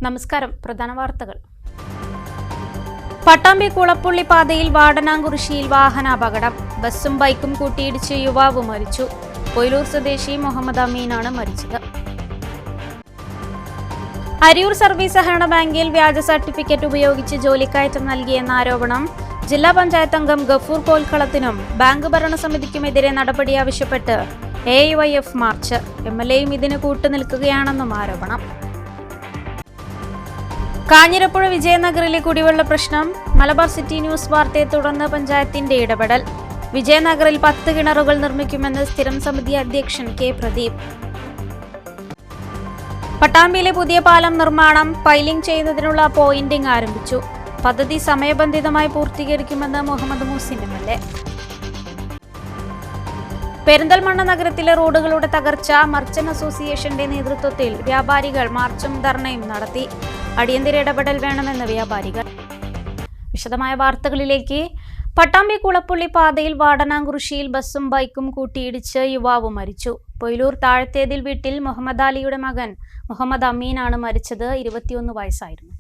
നമസ്കാരം. പ്രധാന വാർത്തകൾ. പട്ടാമ്പി കുളപ്പുള്ളി പാതയിൽ വാടനാംകുറിശ്ശിയിൽ വാഹനാപകടം. ബസ്സും ബൈക്കും കൂട്ടിയിടിച്ച് യുവാവ് മരിച്ചു. കൊയിലൂർ സ്വദേശി മുഹമ്മദ് അമീനാണ് മരിച്ചത്. അരിയൂർ സർവീസ് സഹകരണ ബാങ്കിൽ വ്യാജ സർട്ടിഫിക്കറ്റ് ഉപയോഗിച്ച് ജോലിക്കയറ്റം നൽകിയെന്ന ആരോപണം. ജില്ലാ പഞ്ചായത്ത് അംഗം ഗഫൂർ കോൽക്കളത്തിനും ബാങ്ക് ഭരണസമിതിക്കുമെതിരെ നടപടി ആവശ്യപ്പെട്ട് AYF മാർച്ച്. MLAയും ഇതിന് കൂട്ടുനിൽക്കുകയാണെന്നും ആരോപണം. കാഞ്ഞിരപ്പുഴ വിജയനഗറിലെ കുടിവെള്ള പ്രശ്നം. മലബാർ സിറ്റി ന്യൂസ് വാർത്തയെ തുടർന്ന് പഞ്ചായത്തിന്റെ ഇടപെടൽ. വിജയനഗറിൽ 10 കിണറുകൾ നിർമ്മിക്കുമെന്ന് സ്ഥിരം സമിതി അധ്യക്ഷൻ K. പ്രദീപ്. പട്ടാമ്പിയിലെ പുതിയ പാലം നിർമ്മാണം പൈലിംഗ് ചെയ്യുന്നതിനുള്ള പോയിന്റിംഗ് ആരംഭിച്ചു. പദ്ധതി സമയബന്ധിതമായി പൂർത്തീകരിക്കുമെന്ന് മുഹമ്മദ് മൂസിൻ MLA. പെരിന്തൽമണ്ണ നഗരത്തിലെ റോഡുകളുടെ തകർച്ച. മർച്ചന്റ് അസോസിയേഷന്റെ നേതൃത്വത്തിൽ വ്യാപാരികൾ മാർച്ചും ധർണയും നടത്തി. അടിയന്തര ഇടപെടൽ വേണമെന്ന് വ്യാപാരികൾ. വിശദമായ വാർത്തകളിലേക്ക്. പട്ടാമ്പി കുളപ്പുള്ളി പാതയിൽ വാടനാംകുറിശ്ശിയിൽ ബസ്സും ബൈക്കും കൂട്ടിയിടിച്ച് യുവാവ് മരിച്ചു. പൊയിലൂർ താഴത്തേതിൽ വീട്ടിൽ മുഹമ്മദ് അലിയുടെ മകൻ മുഹമ്മദ് അമീനാണ് മരിച്ചത്. 21 വയസ്സായിരുന്നു.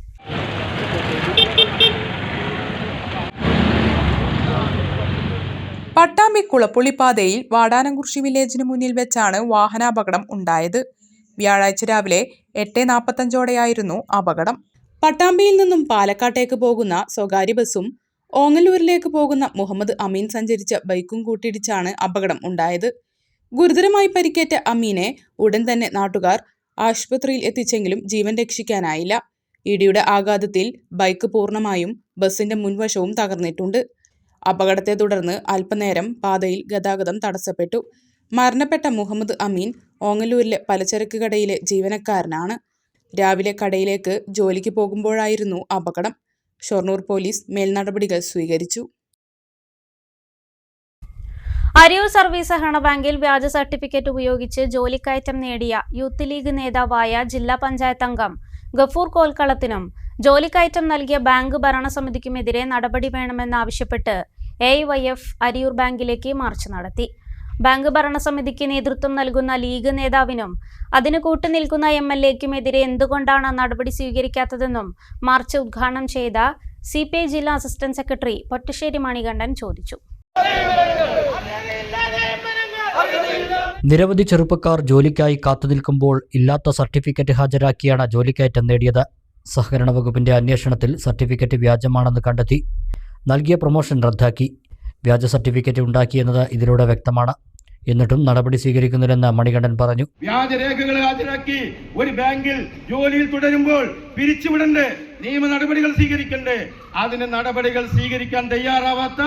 പട്ടാമ്പി കുളപ്പുള്ളി പാതയിൽ വാടാനംകുറിശ്ശി വില്ലേജിന് മുന്നിൽ വെച്ചാണ് വാഹനാപകടം ഉണ്ടായത്. വ്യാഴാഴ്ച രാവിലെ 8:45ഓടെയായിരുന്നു അപകടം. പട്ടാമ്പിയിൽ നിന്നും പാലക്കാട്ടേക്ക് പോകുന്ന സ്വകാര്യ ബസ്സും ഓങ്ങല്ലൂരിലേക്ക് പോകുന്ന മുഹമ്മദ് അമീൻ സഞ്ചരിച്ച ബൈക്കും കൂട്ടിയിടിച്ചാണ് അപകടം ഉണ്ടായത്. ഗുരുതരമായി പരിക്കേറ്റ അമീനെ ഉടൻ തന്നെ നാട്ടുകാർ ആശുപത്രിയിൽ എത്തിച്ചെങ്കിലും ജീവൻ രക്ഷിക്കാനായില്ല. ഇടിയുടെ ആഘാതത്തിൽ ബൈക്ക് പൂർണ്ണമായും ബസിന്റെ മുൻവശവും തകർന്നിട്ടുണ്ട്. അപകടത്തെ തുടർന്ന് അല്പനേരം പാതയിൽ ഗതാഗതം തടസ്സപ്പെട്ടു. മരണപ്പെട്ട മുഹമ്മദ് അമീൻ ഓങ്ങല്ലൂരിലെ പലചരക്ക് കടയിലെ ജീവനക്കാരനാണ്. രാവിലെ കടയിലേക്ക് ജോലിക്ക് പോകുമ്പോഴായിരുന്നു അപകടം. ഷൊർണൂർ പോലീസ് മേൽനടപടികൾ സ്വീകരിച്ചു. അരിയൂർ സർവീസ് സഹകരണ ബാങ്കിൽ വ്യാജ സർട്ടിഫിക്കറ്റ് ഉപയോഗിച്ച് ജോലിക്കയറ്റം നേടിയ യൂത്ത് ലീഗ് നേതാവായ ജില്ലാ പഞ്ചായത്ത് അംഗം ഗഫൂർ കോൽക്കളത്തിനും ജോലിക്കയറ്റം നൽകിയ ബാങ്ക് ഭരണസമിതിക്കുമെതിരെ നടപടി വേണമെന്നാവശ്യപ്പെട്ട് AYF അരിയൂർ ബാങ്കിലേക്ക് മാർച്ച് നടത്തി. ബാങ്ക് ഭരണസമിതിക്ക് നേതൃത്വം നൽകുന്ന ലീഗ് നേതാവിനും അതിന് കൂട്ടുനിൽക്കുന്ന MLAക്കുമെതിരെ എന്തുകൊണ്ടാണ് നടപടി സ്വീകരിക്കാത്തതെന്നും മാർച്ച് ഉദ്ഘാടനം ചെയ്ത CPI ജില്ലാ അസിസ്റ്റന്റ് സെക്രട്ടറി പൊറ്റശ്ശേരി മണികണ്ഠൻ ചോദിച്ചു. നിരവധി ചെറുപ്പക്കാർ ജോലിക്കായി കാത്തുനിൽക്കുമ്പോൾ ഇല്ലാത്ത സർട്ടിഫിക്കറ്റ് ഹാജരാക്കിയാണ് ജോലിക്കയറ്റം നേടിയത്. സഹകരണ വകുപ്പിന്റെ അന്വേഷണത്തിൽ സർട്ടിഫിക്കറ്റ് വ്യാജമാണെന്ന് കണ്ടെത്തി. നൽകിയ പ്രൊമോഷൻ റദ്ദാക്കി. വ്യാജ സർട്ടിഫിക്കറ്റ് ഉണ്ടാക്കിയെന്നത് ഇതിലൂടെ വ്യക്തമാണ്. എന്നിട്ടും നടപടി സ്വീകരിക്കുന്നില്ലെന്ന് മണികണ്ഠൻ പറഞ്ഞു. വ്യാജരേഖകൾ ഹാജരാക്കി ഒരു ബാങ്കിൽ ജോലിയിൽ തുടരുമ്പോൾ പിരിച്ചുവിടണ്ടേ, നിയമ നടപടികൾ സ്വീകരിക്കണ്ടേ? അതിന് നടപടികൾ സ്വീകരിക്കാൻ തയ്യാറാവാത്ത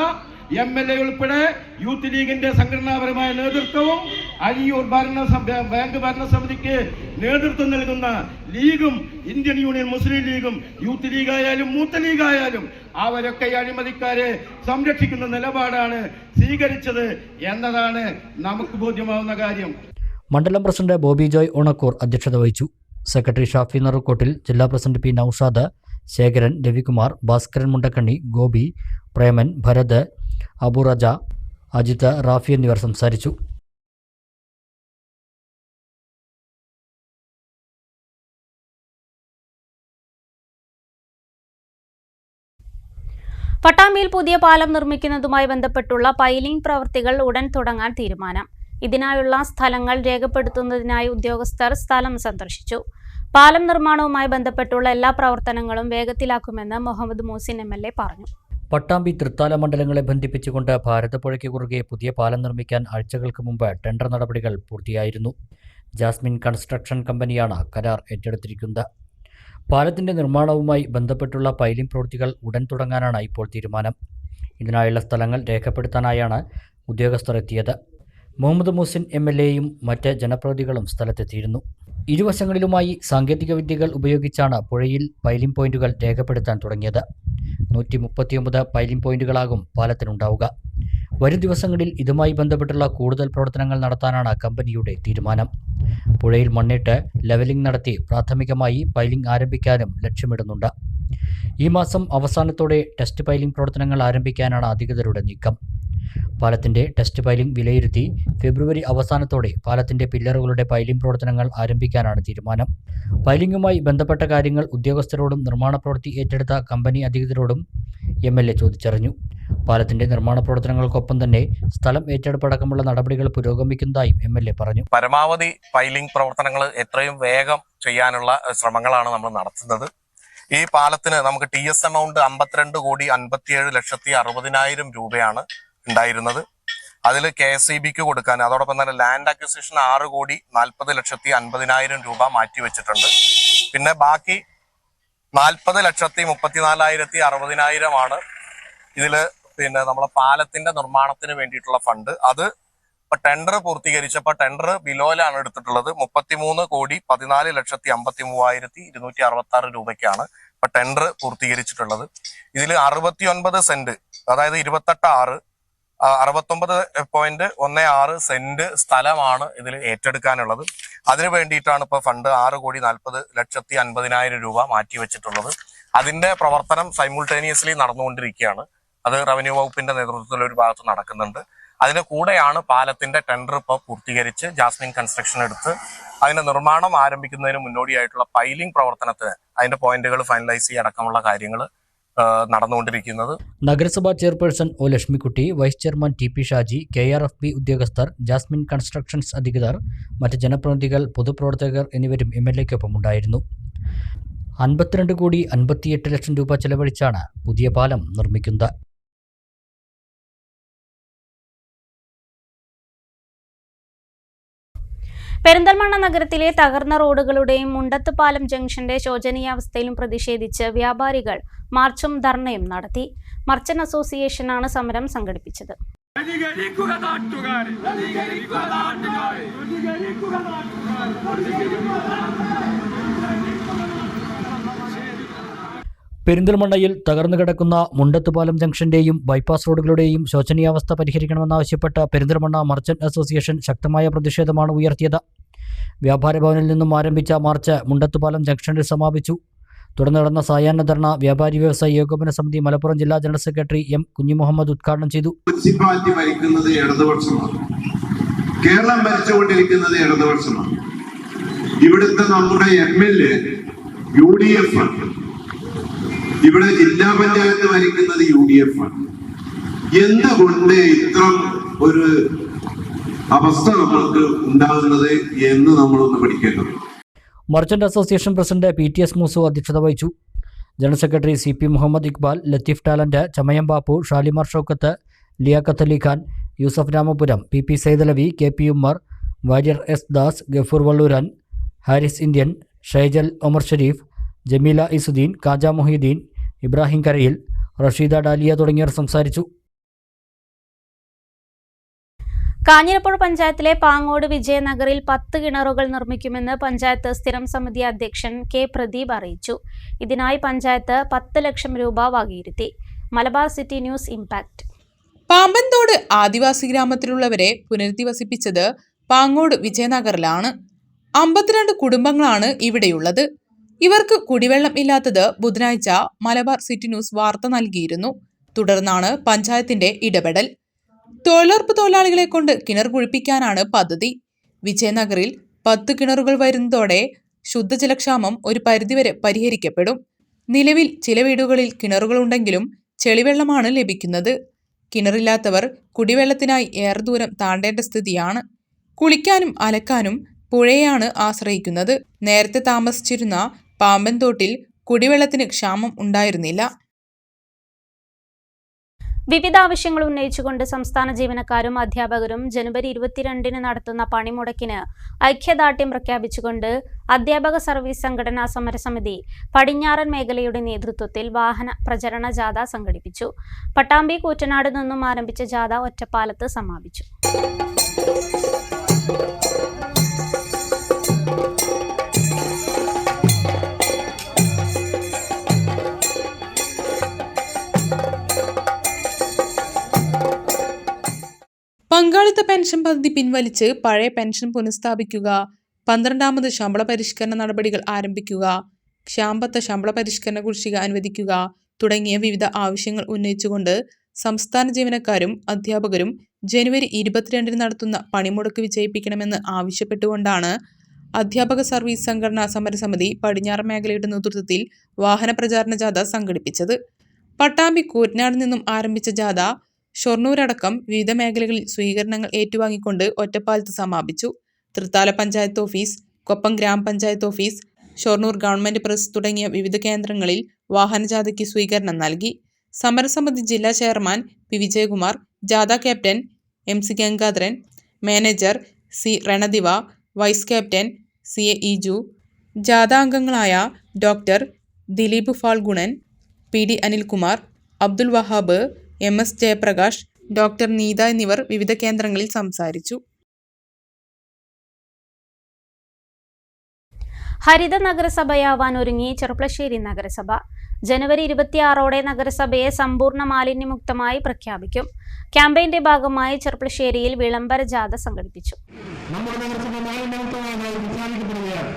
MLA ഉൾപ്പെടെ യൂത്ത് ലീഗിന്റെ സംഘടനാപരമായ നേതൃത്വവും അരിയൂർ ബാങ്ക് ഭരണസമിതിക്ക് നേതൃത്വം നൽകുന്ന ലീഗും ഇന്ത്യൻ യൂണിയൻ മുസ്ലിം ലീഗും യൂത്ത് ലീഗായാലും മൂത്ത ലീഗായാലും അവരൊക്കെ അഴിമതിക്കാരെ സംരക്ഷിക്കുന്ന നിലപാടാണ് സ്വീകരിച്ചത് എന്നതാണ് നമുക്ക് ബോധ്യമാവുന്ന കാര്യം. മണ്ഡലം പ്രസിഡന്റ് ബോബി ജോയ് ഓണക്കൂർ അധ്യക്ഷത വഹിച്ചു. സെക്രട്ടറി ഷാഫി നറുക്കോട്ടിൽ, ജില്ലാ പ്രസിഡന്റ് P. നൌഷാദ്, ശേഖരൻ, രവികുമാർ, ഭാസ്കരൻ മുണ്ടക്കണ്ണി, ഗോപി, പ്രേമൻ, ഭരത്, അബുറജ, അജിത്, റാഫി എന്നിവർ സംസാരിച്ചു. പട്ടാമ്പിയിൽ പുതിയ പാലം നിർമ്മിക്കുന്നതുമായി ബന്ധപ്പെട്ടുള്ള പൈലിംഗ് പ്രവൃത്തികൾ ഉടൻ തുടങ്ങാൻ തീരുമാനം. ഇതിനായുള്ള സ്ഥലങ്ങൾ രേഖപ്പെടുത്തുന്നതിനായി ഉദ്യോഗസ്ഥർ സ്ഥലം സന്ദർശിച്ചു. പാലം നിർമ്മാണവുമായി ബന്ധപ്പെട്ടുള്ള എല്ലാ പ്രവർത്തനങ്ങളും വേഗത്തിലാക്കുമെന്ന് മുഹമ്മദ് മൂസിൻ MLA പറഞ്ഞു. പട്ടാമ്പി തൃത്താല മണ്ഡലങ്ങളെ ബന്ധിപ്പിച്ചുകൊണ്ട് ഭാരതപ്പുഴയ്ക്ക് കുറുകെ പുതിയ പാലം നിർമ്മിക്കാൻ ആഴ്ചകൾക്ക് മുമ്പ് ടെൻഡർ നടപടികൾ പൂർത്തിയായിരുന്നു. ജാസ്മിൻ കൺസ്ട്രക്ഷൻ കമ്പനിയാണ് കരാർ ഏറ്റെടുത്തിരിക്കുന്നത്. പാലത്തിന്റെ നിർമ്മാണവുമായി ബന്ധപ്പെട്ടുള്ള പൈലിംഗ് പ്രവൃത്തികൾ ഉടൻ തുടങ്ങാനാണ് ഇപ്പോൾ തീരുമാനം. ഇതിനായുള്ള സ്ഥലങ്ങൾ രേഖപ്പെടുത്താനായാണ് ഉദ്യോഗസ്ഥർ എത്തിയത്. മുഹമ്മദ് മൂസിൻ MLAയും മറ്റ് ജനപ്രതിനിധികളും സ്ഥലത്തെത്തിയിരുന്നു. ഇരുവശങ്ങളിലുമായി സാങ്കേതിക വിദ്യകൾ ഉപയോഗിച്ചാണ് പുഴയിൽ പൈലിംഗ് പോയിന്റുകൾ രേഖപ്പെടുത്താൻ തുടങ്ങിയത്. 139 പൈലിംഗ് പോയിന്റുകളാകും പാലത്തിനുണ്ടാവുക. വരും ദിവസങ്ങളിൽ ഇതുമായി ബന്ധപ്പെട്ടുള്ള കൂടുതൽ പ്രവർത്തനങ്ങൾ നടത്താനാണ് കമ്പനിയുടെ തീരുമാനം. പുഴയിൽ മണ്ണിട്ട് ലെവലിംഗ് നടത്തി പ്രാഥമികമായി പൈലിംഗ് ആരംഭിക്കാനും ലക്ഷ്യമിടുന്നുണ്ട്. ഈ മാസം അവസാനത്തോടെ ടെസ്റ്റ് പൈലിംഗ് പ്രവർത്തനങ്ങൾ ആരംഭിക്കാനാണ് അധികൃതരുടെ നീക്കം. പാലത്തിന്റെ ടെസ്റ്റ് പൈലിംഗ് വിലയിരുത്തി ഫെബ്രുവരി അവസാനത്തോടെ പാലത്തിന്റെ പില്ലറുകളുടെ പൈലിംഗ് പ്രവർത്തനങ്ങൾ ആരംഭിക്കാനാണ് തീരുമാനം. പൈലിംഗുമായി ബന്ധപ്പെട്ട കാര്യങ്ങൾ ഉദ്യോഗസ്ഥരോടും നിർമ്മാണ പ്രവൃത്തി ഏറ്റെടുത്ത കമ്പനി അധികൃതരോടും MLA ചോദിച്ചറിഞ്ഞു. പാലത്തിന്റെ നിർമ്മാണ പ്രവർത്തനങ്ങൾക്കൊപ്പം തന്നെ സ്ഥലം ഏറ്റെടുപ്പടക്കമുള്ള നടപടികൾ പുരോഗമിക്കുന്നതായും MLA പറഞ്ഞു. പരമാവധി പൈലിംഗ് പ്രവർത്തനങ്ങൾ എത്രയും വേഗം ചെയ്യാനുള്ള ശ്രമങ്ങളാണ് നമ്മൾ നടത്തുന്നത്. ഈ പാലത്തിന് നമുക്ക് TS എമൗണ്ട് 52,57,60,000 രൂപയാണ് ഉണ്ടായിരുന്നത്. അതിൽ KSEBക്ക് കൊടുക്കാൻ, അതോടൊപ്പം തന്നെ ലാൻഡ് അക്വിസിഷൻ 6,40,50,000 രൂപ മാറ്റിവെച്ചിട്ടുണ്ട്. പിന്നെ ബാക്കി 40,34,60,000 ഇതില് പിന്നെ നമ്മളെ പാലത്തിന്റെ നിർമ്മാണത്തിന് വേണ്ടിയിട്ടുള്ള ഫണ്ട്. അത് ഇപ്പൊ ടെൻഡർ പൂർത്തീകരിച്ചപ്പോൾ ടെൻഡർ ബിലോയിലാണ് എടുത്തിട്ടുള്ളത്. 33,14,53,266 രൂപയ്ക്കാണ് ഇപ്പൊ ടെൻഡർ പൂർത്തീകരിച്ചിട്ടുള്ളത്. ഇതിൽ 69 സെന്റ്, അതായത് 69.16 സെന്റ് സ്ഥലമാണ് ഇതിൽ ഏറ്റെടുക്കാനുള്ളത്. അതിനു വേണ്ടിയിട്ടാണ് ഇപ്പൊ ഫണ്ട് 6,40,50,000 രൂപ മാറ്റിവെച്ചിട്ടുള്ളത്. അതിന്റെ പ്രവർത്തനം സൈമിൾട്ടേനിയസ്ലി നടന്നുകൊണ്ടിരിക്കുകയാണ്. അത് റവന്യൂ വകുപ്പിന്റെ നേതൃത്വത്തിൽ ഒരു ഭാഗത്ത് നടക്കുന്നുണ്ട്. അതിന്റെ കൂടെയാണ് പാലത്തിന്റെ ടെൻഡർ ഇപ്പോൾ പൂർത്തീകരിച്ച് ജാസ്മിൻ കൺസ്ട്രക്ഷൻ എടുത്ത് അതിന്റെ നിർമ്മാണം ആരംഭിക്കുന്നതിന് മുന്നോടിയായിട്ടുള്ള പൈലിംഗ് പ്രവർത്തനത്തിന് അതിന്റെ പോയിന്റുകൾ ഫൈനലൈസ് അടക്കമുള്ള കാര്യങ്ങൾ നടന്നുകൊണ്ടിരിക്കുന്നത്. നഗരസഭാ chairperson O Lakshmikutty, vice chairman TP Shaji, KRFB ഉദ്യോഗസ്ഥർ, ജാസ്മിൻ കൺസ്ട്രക്ഷൻസ് അധികൃതർ, മറ്റ് ജനപ്രതിനിധികൾ, പൊതുപ്രവർത്തകർ എന്നിവരും MLAയ്ക്കൊപ്പം ഉണ്ടായിരുന്നു. 52,58,00,000 രൂപ ചെലവഴിച്ചാണ് പുതിയ പാലം നിർമ്മിക്കുന്നത്. പെരിന്തൽമണ്ണ നഗരത്തിലെ തകർന്ന റോഡുകളുടെയും മുണ്ടത്തുപാലം ജംഗ്ഷന്റെ ശോചനീയാവസ്ഥയിലും പ്രതിഷേധിച്ച് വ്യാപാരികൾ മാർച്ചും ധർണയും നടത്തി. മർച്ചന്റ് അസോസിയേഷനാണ് സമരം സംഘടിപ്പിച്ചത്. പെരിന്തൽമണ്ണയിൽ തകർന്നു കിടക്കുന്ന മുണ്ടത്തുപാലം ജംഗ്ഷന്റെയും ബൈപ്പാസ് റോഡുകളുടെയും ശോചനീയാവസ്ഥ പരിഹരിക്കണമെന്നാവശ്യപ്പെട്ട പെരിന്തൽമണ്ണ മർച്ചന്റ് അസോസിയേഷൻ ശക്തമായ പ്രതിഷേധമാണ് ഉയർത്തിയത്. വ്യാപാര ഭവനിൽ നിന്നും ആരംഭിച്ച മാർച്ച് മുണ്ടത്തുപാലം ജംഗ്ഷനിൽ സമാപിച്ചു. തുടർന്ന് നടന്ന സായാഹ്ന ധർണ വ്യാപാരി വ്യവസായി ഏകോപന സമിതി മലപ്പുറം ജില്ലാ ജനറൽ സെക്രട്ടറി M. കുഞ്ഞിമുഹമ്മദ് ഉദ്ഘാടനം ചെയ്തു. മുനിസിപ്പാലിറ്റി ഭരിക്കുന്നത് ഇടതുപക്ഷമാണ്, കേരളം ഭരിച്ചുകൊണ്ടിരിക്കുന്നത് ഇടതുപക്ഷമാണ്. ഇവിടുത്തെ നമ്മുടെ MLA UDF ആണ്. ഇവിടെ ജില്ലാ പഞ്ചായത്ത് ഭരിക്കുന്നത് UDF ആണ്. എന്തുകൊണ്ട് ഇത്തരം ഒരു അവസ്ഥ നമ്മൾക്ക് ഉണ്ടാകുന്നത് എന്ന് നമ്മളൊന്ന് പഠിക്കേണ്ടത്. Merchant association president PTS Moosu അധ്യക്ഷത വഹിച്ചു. General secretary CP Muhammad Iqbal, Latheef talent, Chamayam Bappu, Shalimar Shoukath, Liyakath Ali Khan, Yusuf Ramapuram, PP Saidalavi, KP Ummer, Warrier S. Das, Gafoor Valluran, Haris Indian, Shyjal Omar Shareef, Jameela Izzuddin, Kaja Mohiddin, Ibrahim Karayil, Rasheeda dahlia തുടങ്ങിയവർ സംസാരിച്ചു. കാഞ്ഞിരപ്പുഴ പഞ്ചായത്തിലെ പാങ്ങോട് വിജയനഗറിൽ 10 കിണറുകൾ നിർമ്മിക്കുമെന്ന് പഞ്ചായത്ത് സ്ഥിരം സമിതി അധ്യക്ഷൻ K. പ്രദീപ് അറിയിച്ചു. ഇതിനായി പഞ്ചായത്ത് 10 ലക്ഷം രൂപ വകയിരുത്തി. Malabar city news impact. Pambanthode Adivasi ഗ്രാമത്തിലുള്ളവരെ പുനരധിവസിപ്പിച്ചത് പാങ്ങോട് വിജയനഗറിലാണ്. 52 കുടുംബങ്ങളാണ് ഇവിടെയുള്ളത്. ഇവർക്ക് കുടിവെള്ളം ഇല്ലാത്തത് ബുധനാഴ്ച മലബാർ സിറ്റി ന്യൂസ് വാർത്ത നൽകിയിരുന്നു. തുടർന്നാണ് പഞ്ചായത്തിന്റെ ഇടപെടൽ. തൊഴിലുറപ്പ് തൊഴിലാളികളെ കൊണ്ട് കിണർ കുഴിപ്പിക്കാനാണ് പദ്ധതി. വിജയനഗറിൽ 10 കിണറുകൾ വരുന്നതോടെ ശുദ്ധജലക്ഷാമം ഒരു പരിധിവരെ പരിഹരിക്കപ്പെടും. നിലവിൽ ചില വീടുകളിൽ കിണറുകളുണ്ടെങ്കിലും ചെളിവെള്ളമാണ് ലഭിക്കുന്നത്. കിണറില്ലാത്തവർ കുടിവെള്ളത്തിനായി ഏറെ ദൂരം താണ്ടേണ്ട സ്ഥിതിയാണ്. കുളിക്കാനും അലക്കാനും പുഴയാണ് ആശ്രയിക്കുന്നത്. നേരത്തെ താമസിച്ചിരുന്ന പാമ്പൻതോട്ടിൽ കുടിവെള്ളത്തിന് ക്ഷാമം ഉണ്ടായിരുന്നില്ല. വിവിധ ആവശ്യങ്ങൾ ഉന്നയിച്ചുകൊണ്ട് സംസ്ഥാന ജീവനക്കാരും അധ്യാപകരും ജനുവരി 22-ന് നടത്തുന്ന പണിമുടക്കിന് ഐക്യദാർഢ്യം പ്രഖ്യാപിച്ചുകൊണ്ട് അധ്യാപക സർവീസ് സംഘടനാ സമരസമിതി പടിഞ്ഞാറൻ മേഖലയുടെ നേതൃത്വത്തിൽ വാഹന പ്രചരണ ജാഥ സംഘടിപ്പിച്ചു. പട്ടാമ്പി കൂറ്റനാട് നിന്നും ആരംഭിച്ച ജാഥ ഒറ്റപ്പാലത്ത് സമാപിച്ചു. പങ്കാളിത്ത പെൻഷൻ പദ്ധതി പിൻവലിച്ച് പഴയ പെൻഷൻ പുനഃസ്ഥാപിക്കുക, 12ാമത് ശമ്പള പരിഷ്കരണ നടപടികൾ ആരംഭിക്കുക, ക്ഷാമബത്ത ശമ്പള പരിഷ്കരണ കുടിശ്ശിക അനുവദിക്കുക തുടങ്ങിയ വിവിധ ആവശ്യങ്ങൾ ഉന്നയിച്ചുകൊണ്ട് സംസ്ഥാന ജീവനക്കാരും അധ്യാപകരും ജനുവരി 22 നടത്തുന്ന പണിമുടക്ക് വിജയിപ്പിക്കണമെന്ന് ആവശ്യപ്പെട്ടുകൊണ്ടാണ് അധ്യാപക സർവീസ് സംഘടനാ സമരസമിതി പടിഞ്ഞാറ് മേഖലയുടെ നേതൃത്വത്തിൽ വാഹന പ്രചാരണ ജാഥ സംഘടിപ്പിച്ചത്. പട്ടാമ്പി കൂറ്റനാട് നിന്നും ആരംഭിച്ച ജാഥ ഷൊർണൂരടക്കം വിവിധ മേഖലകളിൽ സ്വീകരണങ്ങൾ ഏറ്റുവാങ്ങിക്കൊണ്ട് ഒറ്റപ്പാലത്ത് സമാപിച്ചു. തൃത്താല പഞ്ചായത്ത് ഓഫീസ്, കൊപ്പം ഗ്രാമപഞ്ചായത്ത് ഓഫീസ്, ഷൊർണൂർ ഗവൺമെന്റ് പ്രസ് തുടങ്ങിയ വിവിധ കേന്ദ്രങ്ങളിൽ വാഹനജാഥയ്ക്ക് സ്വീകരണം നൽകി. സമരസമിതി ജില്ലാ ചെയർമാൻ പി വിജയകുമാർ, ജാഥ captain MC Gangadharan, manager C Ranadive, vice captain CA Iju, ജാഥ അംഗങ്ങളായ doctor Dileep Phalgunan, PD Anilkumar, Abdul Wahab, MS Jayaprakash, doctor Neetha എന്നിവർ വിവിധ കേന്ദ്രങ്ങളിൽ സംസാരിച്ചു. ഹരിത നഗരസഭയാവാൻ ഒരുങ്ങി ചെർപ്പളശ്ശേരി നഗരസഭ. ജനുവരി 26 നഗരസഭയെ സമ്പൂർണ്ണ മാലിന്യമുക്തമായി പ്രഖ്യാപിക്കും. ക്യാമ്പയിന്റെ ഭാഗമായി ചെർപ്പളശ്ശേരിയിൽ വിളംബര ജാഥ സംഘടിപ്പിച്ചു. നമ്മുടെ നഗരസഭ മാലിന്യമുക്തമായി പ്രഖ്യാപിക്കപ്പെടുകയാണ്.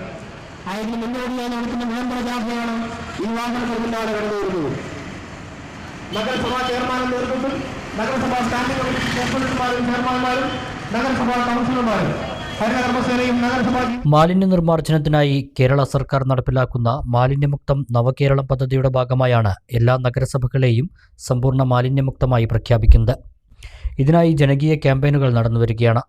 അതിന് മുന്നോടിയായി നടക്കുന്ന വിളംബര ജാഥയാണ് ഈ വാഹനങ്ങളിലൂടെ കടന്നുവരുന്നത്. നഗരസഭാ ചെയർമാനും നേതൃത്വത്തിൽ നഗരസഭാ സ്റ്റാൻഡിംഗ് കമ്മിറ്റി ചെയർമാൻമാരും ചെയർമാൻമാരും നഗരസഭാ കൗൺസിലർമാരും മാലിന്യ നിർമ്മാർജ്ജനത്തിനായി കേരള സർക്കാർ നടപ്പിലാക്കുന്ന മാലിന്യമുക്തം നവകേരളം പദ്ധതിയുടെ ഭാഗമായാണ് എല്ലാ നഗരസഭകളെയും സമ്പൂർണ്ണ മാലിന്യമുക്തമായി പ്രഖ്യാപിക്കുന്നത്. ഇതിനായി ജനകീയ ക്യാമ്പയിനുകൾ നടന്നുവരികയാണ്.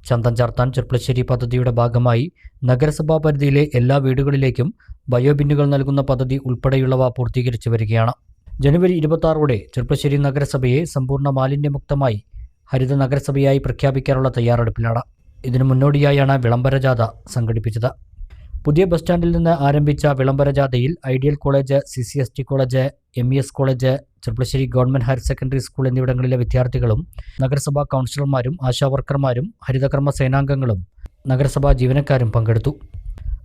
ചന്തം ചാർത്താൻ ചെർപ്പളശ്ശേരി പദ്ധതിയുടെ ഭാഗമായി നഗരസഭാ പരിധിയിലെ എല്ലാ വീടുകളിലേക്കും ബയോബിന്നുകൾ നൽകുന്ന പദ്ധതി ഉൾപ്പെടെയുള്ളവ പൂർത്തീകരിച്ചു വരികയാണ്. ജനുവരി 26 ചെർപ്പളശ്ശേരി നഗരസഭയെ സമ്പൂർണ്ണ മാലിന്യമുക്തമായി ഹരിത നഗരസഭയായി പ്രഖ്യാപിക്കാനുള്ള തയ്യാറെടുപ്പിലാണ്. ഇതിനു മുന്നോടിയായാണ് വിളംബര ജാഥ സംഘടിപ്പിച്ചത്. പുതിയ ബസ് സ്റ്റാൻഡിൽ നിന്ന് ആരംഭിച്ച വിളംബര ജാഥയിൽ ideal college, CCST college, MES college, Cherpulassery government higher secondary school എന്നിവിടങ്ങളിലെ വിദ്യാർത്ഥികളും നഗരസഭാ കൗൺസിലർമാരും ആശാവർക്കർമാരും ഹരിതകർമ്മ സേനാംഗങ്ങളും നഗരസഭാ ജീവനക്കാരും പങ്കെടുത്തു.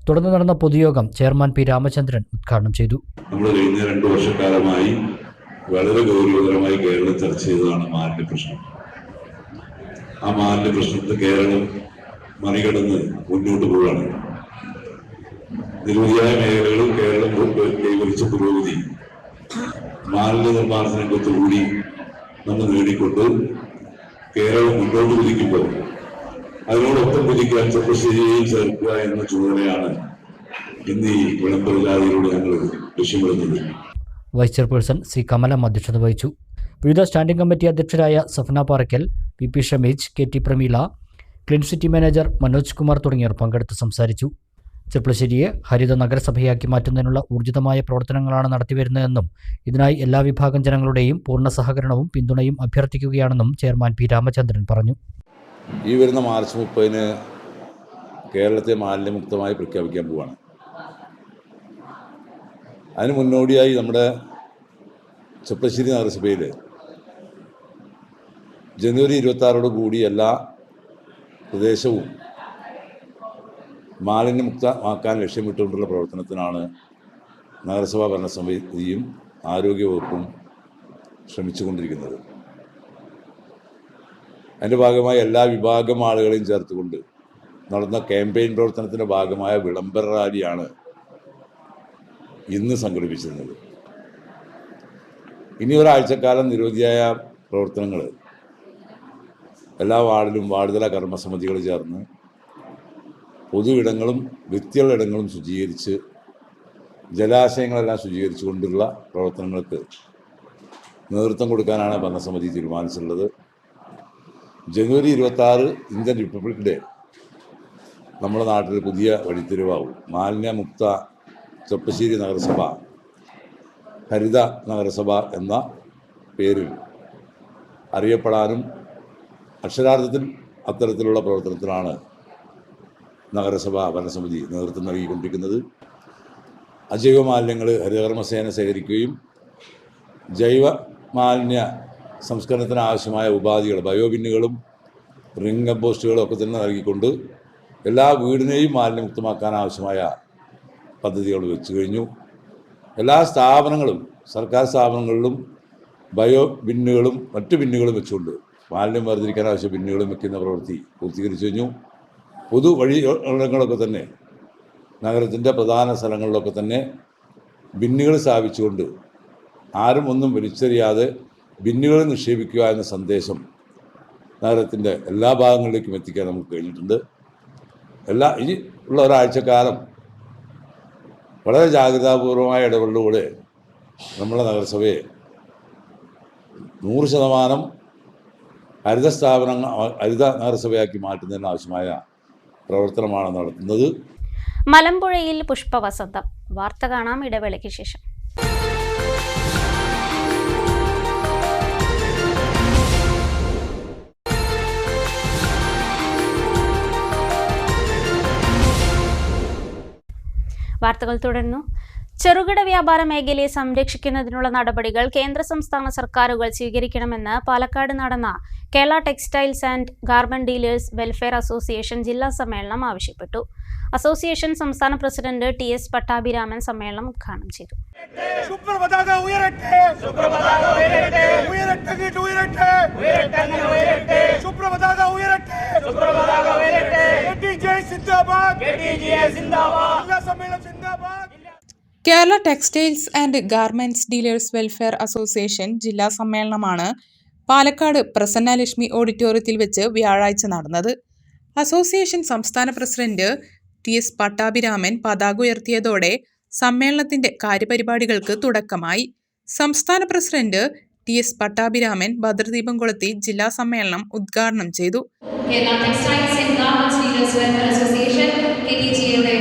തുടർന്ന് നടന്ന പൊതുയോഗം ചെയർമാൻ P രാമചന്ദ്രൻ ഉദ്ഘാടനം ചെയ്തു. നമ്മൾ കഴിഞ്ഞ 2 വർഷക്കാലമായി വളരെ ഗൗരവകരമായി കേരളം ചർച്ച ചെയ്തതാണ് മാലിന്യ പ്രശ്നം. ആ മാലിന്യ പ്രശ്നത്തെ കേരളം മറികടന്ന് മുന്നോട്ട് പോവുകയാണ്. നിരവധിയായ മേഖലകളിൽ കേരളം കൈവരിച്ച പുരോഗതി മാലിന്യ നിർമ്മാർജ്ജന രംഗത്തുകൂടി നമ്മൾ നേടിക്കൊണ്ട് കേരളം മുന്നോട്ട് കുതിക്കുമ്പോൾ അതിനോടൊപ്പം കുതിക്കാൻ ചെർപ്പളശ്ശേരിയെയും ചേർക്കുക എന്ന ചുമതലയാണ് ഇന്ന് ഈ വിളംബര ജാഥയിലൂടെ ഞങ്ങൾ ലക്ഷ്യമിടുന്നത്. വൈസ് ചെയർപേഴ്സൺ C കമലം അധ്യക്ഷത വഹിച്ചു. വിവിധ സ്റ്റാൻഡിംഗ് കമ്മിറ്റി അധ്യക്ഷരായ Safna Parakkal, VP Shameej, KT Prameela, clean city manager Manoj Kumar തുടങ്ങിയവർ പങ്കെടുത്ത് സംസാരിച്ചു. ചെർപ്പളശ്ശേരിയെ ഹരിത നഗരസഭയാക്കി മാറ്റുന്നതിനുള്ള ഊർജിതമായ പ്രവർത്തനങ്ങളാണ് നടത്തിവരുന്നതെന്നും ഇതിനായി എല്ലാ വിഭാഗം ജനങ്ങളുടെയും പൂർണ്ണ സഹകരണവും പിന്തുണയും അഭ്യർത്ഥിക്കുകയാണെന്നും ചെയർമാൻ P രാമചന്ദ്രൻ പറഞ്ഞു. ഈ വരുന്ന മാർച്ച് 30 കേരളത്തെ മാലിന്യമുക്തമായി പ്രഖ്യാപിക്കാൻ പോവുകയാണ്. അതിന് മുന്നോടിയായി നമ്മുടെ ചെർപ്പളശ്ശേരി നഗരസഭയിൽ ജനുവരി 26 കൂടി എല്ലാ പ്രദേശവും മാലിന്യമുക്തമാക്കാൻ ലക്ഷ്യമിട്ടുകൊണ്ടുള്ള പ്രവർത്തനത്തിനാണ് നഗരസഭാ ഭരണസമിതിയും ആരോഗ്യവകുപ്പും ശ്രമിച്ചുകൊണ്ടിരിക്കുന്നത്. അതിൻ്റെ ഭാഗമായി എല്ലാ വിഭാഗം ആളുകളെയും ചേർത്തുകൊണ്ട് നടന്ന ക്യാമ്പയിൻ പ്രവർത്തനത്തിൻ്റെ ഭാഗമായ വിളംബര റാലിയാണ് ഇന്ന് സംഘടിപ്പിച്ചിരുന്നത്. ഇനി ഒരാഴ്ചക്കാലം നിരവധിയായ പ്രവർത്തനങ്ങൾ എല്ലാ വാർഡിലും വാർഡുതല കർമ്മസമിതികൾ ചേർന്ന് പൊതു ഇടങ്ങളും വ്യക്തികളുടെ ഇടങ്ങളും ശുചീകരിച്ച് ജലാശയങ്ങളെല്ലാം ശുചീകരിച്ചുകൊണ്ടുള്ള പ്രവർത്തനങ്ങൾക്ക് നേതൃത്വം കൊടുക്കാനാണ് ഭരണസമിതി തീരുമാനിച്ചിട്ടുള്ളത്. ജനുവരി 26 ഇന്ത്യൻ റിപ്പബ്ലിക് ഡേ നമ്മുടെ നാട്ടിൽ പുതിയ വഴിത്തിരിവാകും. മാലിന്യമുക്ത ചെർപ്പളശ്ശേരി നഗരസഭ ഹരിത നഗരസഭ എന്ന പേരിൽ അറിയപ്പെടാനും അക്ഷരാർത്ഥത്തിൽ അത്തരത്തിലുള്ള പ്രവർത്തനത്തിനാണ് നഗരസഭാ ഭരണസമിതി നേതൃത്വം നൽകിക്കൊണ്ടിരിക്കുന്നത്. അജൈവ മാലിന്യങ്ങൾ ഹരിതകർമ്മസേന ശേഖരിക്കുകയും ജൈവ മാലിന്യ സംസ്കരണത്തിന് ആവശ്യമായ ഉപാധികൾ ബയോബിന്നുകളും റിംഗ് കമ്പോസ്റ്റുകളും ഒക്കെ തന്നെ നൽകിക്കൊണ്ട് എല്ലാ വീടിനെയും മാലിന്യമുക്തമാക്കാൻ ആവശ്യമായ പദ്ധതികൾ വെച്ചു കഴിഞ്ഞു. എല്ലാ സ്ഥാപനങ്ങളും സർക്കാർ സ്ഥാപനങ്ങളിലും ബയോ ബിന്നുകളും മറ്റു ബിന്നുകളും വെച്ചുകൊണ്ട് മാലിന്യം വേർതിരിക്കാൻ ആവശ്യ ബിന്നുകളും വെക്കുന്ന പ്രവൃത്തി പൂർത്തീകരിച്ചു കഴിഞ്ഞു. പൊതു വഴികളൊക്കെ തന്നെ നഗരത്തിൻ്റെ പ്രധാന സ്ഥലങ്ങളിലൊക്കെ തന്നെ ബിന്നുകൾ സ്ഥാപിച്ചുകൊണ്ട് ആരും ഒന്നും വലിച്ചെറിയാതെ ബിന്നുകൾ നിക്ഷേപിക്കുക എന്ന സന്ദേശം നഗരത്തിൻ്റെ എല്ലാ ഭാഗങ്ങളിലേക്കും എത്തിക്കാൻ നമുക്ക് കഴിഞ്ഞിട്ടുണ്ട്. ഇനി ഉള്ള ഒരാഴ്ചക്കാലം വളരെ ജാഗ്രതാപൂർവമായ ഇടപെടലുകൂടെ നമ്മുടെ നഗരസഭയെ 100% ഹരിത നഗരസഭയാക്കി മാറ്റുന്നതിന് ആവശ്യമായ പ്രവർത്തനമാണ് നടത്തുന്നത്. മലമ്പുഴയിൽ പുഷ്പവസന്തം. വാർത്ത കാണാം ഇടവേളയ്ക്ക് ശേഷം. വാർത്തകൾ തുടരുന്നു. ചെറുകിട വ്യാപാര മേഖലയെ സംരക്ഷിക്കുന്നതിനുള്ള നടപടികൾ കേന്ദ്ര സംസ്ഥാന സർക്കാരുകൾ സ്വീകരിക്കണമെന്ന് പാലക്കാട് നടന്ന Kerala textiles and garment dealers welfare association ജില്ലാ സമ്മേളനം ആവശ്യപ്പെട്ടു. അസോസിയേഷൻ സംസ്ഥാന പ്രസിഡന്റ് TS പട്ടാഭിരാമൻ സമ്മേളനം ഉദ്ഘാടനം ചെയ്തു. Kerala textiles and garments dealers welfare association ജില്ലാ സമ്മേളനമാണ് പാലക്കാട് പ്രസന്നലക്ഷ്മി ഓഡിറ്റോറിയത്തിൽ വെച്ച് വ്യാഴാഴ്ച നടന്നത്. അസോസിയേഷൻ സംസ്ഥാന പ്രസിഡന്റ് TS പട്ടാഭിരാമൻ പതാക ഉയർത്തിയതോടെ സമ്മേളനത്തിന്റെ കാര്യപരിപാടികൾക്ക് തുടക്കമായി. സംസ്ഥാന പ്രസിഡന്റ് TS പട്ടാഭിരാമൻ ഭദ്രദീപം കൊളുത്തി ജില്ലാ സമ്മേളനം ഉദ്ഘാടനം ചെയ്തു. Kerala textiles and garments dealers welfare association KTGയുടെ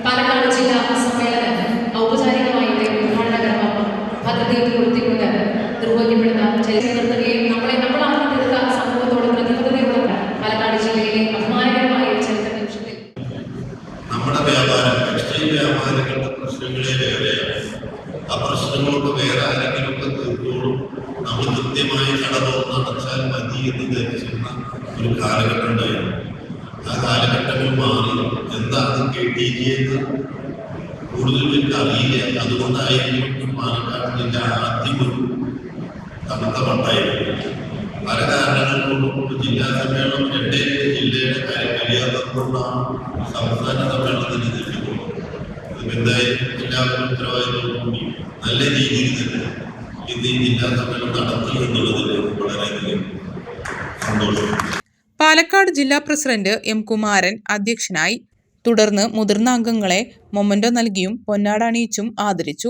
പാലക്കാട് ജില്ലാ സമ്മേളനം ഔപചാരികമായിട്ട് ഉദ്ഘാടന കർമ്മം ഭദ്രദീപം കൊളുത്തിക്കൊണ്ട് നിർവഹിക്കപ്പെടുന്ന ചരിത്രത്തിലെയും നമ്മൾ ആർക്കെടുത്ത സമൂഹത്തോട് പ്രതിബദ്ധതയുള്ള പാലക്കാട് ജില്ലയിലെ അഭിമാനകരമായ ചരിത്ര നിമിഷത്തിൽ നമ്മുടെ വ്യാപാരം ടെക്സ്റ്റൈൽ വ്യാപാരികളുടെ പ്രശ്നങ്ങളെ വേറെയാണ്. ആ പ്രശ്നങ്ങളൊക്കെ വേറെ ആരെങ്കിലുമൊക്കെ തീർത്തോളും, നമ്മൾ കൃത്യമായി കട തുറന്നടച്ചാൽ മതി എന്ന് ധരിച്ചിരുന്ന ഒരു കാലഘട്ടം ഉണ്ടായിരുന്നു. ആ കാലഘട്ടങ്ങൾ മാറി. എന്താണ് KTG എന്ന് കൂടുതൽ പേർക്ക് അറിയില്ല. അതുകൊണ്ടായിരിക്കും പാലക്കാടിന്റെ ആദ്യം ഒരു തണുത്ത പട്ടായിരുന്നു. പല കാരണങ്ങൾ കൊണ്ടും ജില്ലാ സമ്മേളനം ജില്ലയുടെ കാര്യം കഴിയാത്തതുകൊണ്ടാണ് സംസ്ഥാന സമ്മേളനത്തിന് തെറ്റിക്കൊണ്ടത്. എന്തായാലും എല്ലാവരും ഉത്തരവാദിത്തത്തോടുകൂടി നല്ല രീതിയിൽ തന്നെ ഇന്ന് ഈ ജില്ലാ സമ്മേളനം നടത്തി എന്നുള്ളതിൽ വളരെയധികം സന്തോഷം. പാലക്കാട് ജില്ലാ പ്രസിഡന്റ് M കുമാരൻ അധ്യക്ഷനായി. തുടർന്ന് മുതിർന്ന അംഗങ്ങളെ മൊമന്റോ നൽകിയും പൊന്നാട അണിയിച്ചും ആദരിച്ചു.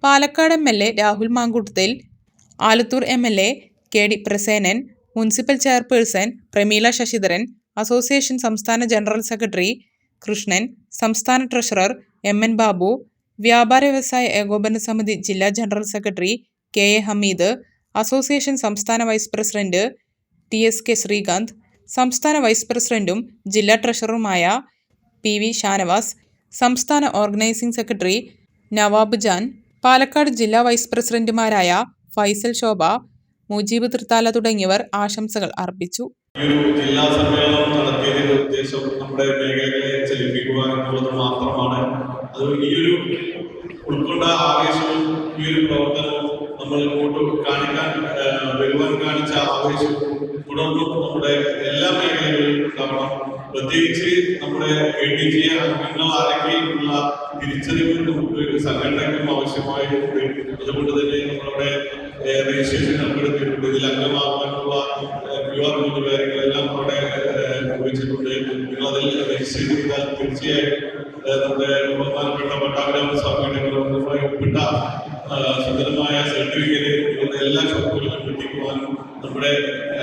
Palakkad MLA Rahul Mamkootathil, Alathur MLA KD Prasenan, municipal chairperson Pramila Sasidharan, association സംസ്ഥാന ജനറൽ സെക്രട്ടറി കൃഷ്ണൻ, സംസ്ഥാന ട്രഷറർ MN ബാബു, വ്യാപാര വ്യവസായ ഏകോപന സമിതി ജില്ലാ general secretary KA Hameed, association സംസ്ഥാന വൈസ് പ്രസിഡന്റ് TSK ശ്രീകാന്ത്, സംസ്ഥാന വൈസ് പ്രസിഡന്റും ജില്ലാ ട്രഷററുമായ PV ഷാനവാസ്, സംസ്ഥാന ഓർഗനൈസിംഗ് സെക്രട്ടറി നവാബ് ജാൻ, പാലക്കാട് ജില്ലാ വൈസ് പ്രസിഡന്റുമാരായ ഫൈസൽ ശോഭ, മുജീബ് തൃത്താല തുടങ്ങിയവർ ആശംസകൾ അർപ്പിച്ചു. ജില്ലാ സമ്മേളനം നടത്തിയതിന്റെ ഉദ്ദേശം നമ്മുടെ മേഖലകളെ ചലിപ്പിക്കുക എന്നുള്ളത് മാത്രമാണ്. അത് ഈയൊരു ഉൾക്കൊണ്ട ആവേശവും ഈ ഒരു പ്രവർത്തനവും നമ്മൾ ഇങ്ങോട്ട് വരുവാൻ കാണിച്ച ആവേശവും തുടർന്നും നമ്മുടെ എല്ലാ മേഖലകളിലും ഉണ്ടാവണം. പ്രത്യേകിച്ച് നമ്മുടെ KTG അംഗങ്ങൾ ആരൊക്കെയുള്ള തിരിച്ചറിവ് നമുക്ക് സംഘടനയ്ക്കും ആവശ്യമായിട്ടുണ്ട്. അതുകൊണ്ട് തന്നെ നമ്മളുടെ രജിസ്ട്രേഷൻ ഉൾപ്പെടുത്തിയിട്ടുണ്ട്. ഇതിൽ അംഗമാകാനുള്ള QR കോഡ് കാര്യങ്ങളെല്ലാം അവിടെ ഉപയോഗിച്ചിട്ടുണ്ട്. നിങ്ങളതിൽ രജിസ്റ്റർ ചെയ്താൽ തീർച്ചയായും നമ്മുടെ ബഹുമാനപ്പെട്ട പട്ടാഭിരാമൻ സ്വാമിയുടെ ഒപ്പിട്ട സുന്ദരമായ സർട്ടിഫിക്കറ്റ് എല്ലാ ഷോപ്പുകളിലും എത്തിക്കുവാനും നമ്മുടെ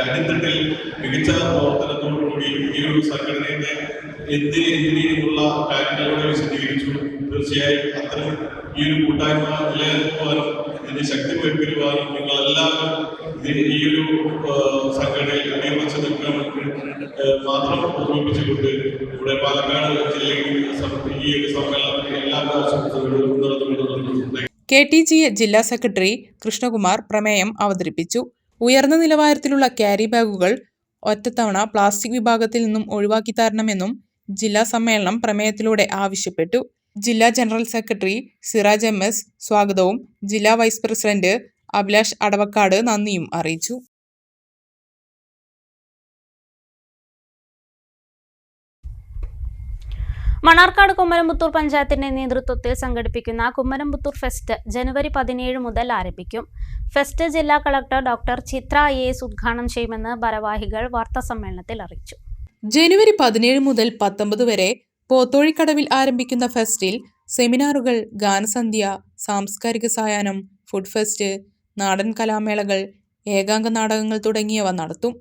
അടിത്തട്ടിൽ മികച്ച പ്രവർത്തനത്തോടുകൂടി ഈ ഒരു സംഘടനയുടെ എന്തിനുള്ള കാര്യങ്ങളോടെ വിശദീകരിച്ചു. തീർച്ചയായും അത്തരം ഈ ഒരു കൂട്ടായ്മ നിലനിർത്തുവാനും ഇതിന്റെ ശക്തി പകരുവാനും നിങ്ങളെല്ലാവരും ഈ ഒരു സംഘടനയിൽ അടിയുറച്ച് നിൽക്കണമെന്ന് മാത്രം ഓർമ്മിപ്പിച്ചുകൊണ്ട് ഇവിടെ പാലക്കാട് ജില്ലയിൽ ഈ ഒരു സമ്മേളനത്തിന് എല്ലാ ആശംസകളും നടത്തുന്നുണ്ട്. KTG ജില്ലാ സെക്രട്ടറി കൃഷ്ണകുമാർ പ്രമേയം അവതരിപ്പിച്ചു. ഉയർന്ന നിലവാരത്തിലുള്ള ക്യാരി ബാഗുകൾ ഒറ്റത്തവണ പ്ലാസ്റ്റിക് വിഭാഗത്തിൽ നിന്നും ഒഴിവാക്കി തരണമെന്നും ജില്ലാ സമ്മേളനം പ്രമേയത്തിലൂടെ ആവശ്യപ്പെട്ടു. ജില്ലാ ജനറൽ സെക്രട്ടറി സിറാജ് MS സ്വാഗതവും ജില്ലാ വൈസ് പ്രസിഡന്റ് അഭിലാഷ് അടവക്കാട് നന്ദിയും അറിയിച്ചു. മണ്ണാർക്കാട് കുമ്മരംപുത്തൂർ പഞ്ചായത്തിന്റെ നേതൃത്വത്തിൽ സംഘടിപ്പിക്കുന്ന കുമ്മരംപുത്തൂർ ഫെസ്റ്റ് ജനുവരി 17 മുതൽ ആരംഭിക്കും. ഫെസ്റ്റ് ജില്ലാ കളക്ടർ ഡോക്ടർ ചിത്ര IAS ഉദ്ഘാടനം ചെയ്യുമെന്ന് ഭാരവാഹികൾ വാർത്താസമ്മേളനത്തിൽ അറിയിച്ചു. ജനുവരി 17 മുതൽ 19 വരെ പോത്തോഴിക്കടവിൽ ആരംഭിക്കുന്ന ഫെസ്റ്റിൽ സെമിനാറുകൾ, ഗാനസന്ധ്യ, സാംസ്കാരിക സായാഹ്നം, ഫുഡ് ഫെസ്റ്റ്, നാടൻ കലാമേളകൾ, ഏകാംഗ നാടകങ്ങൾ തുടങ്ങിയവ നടത്തും.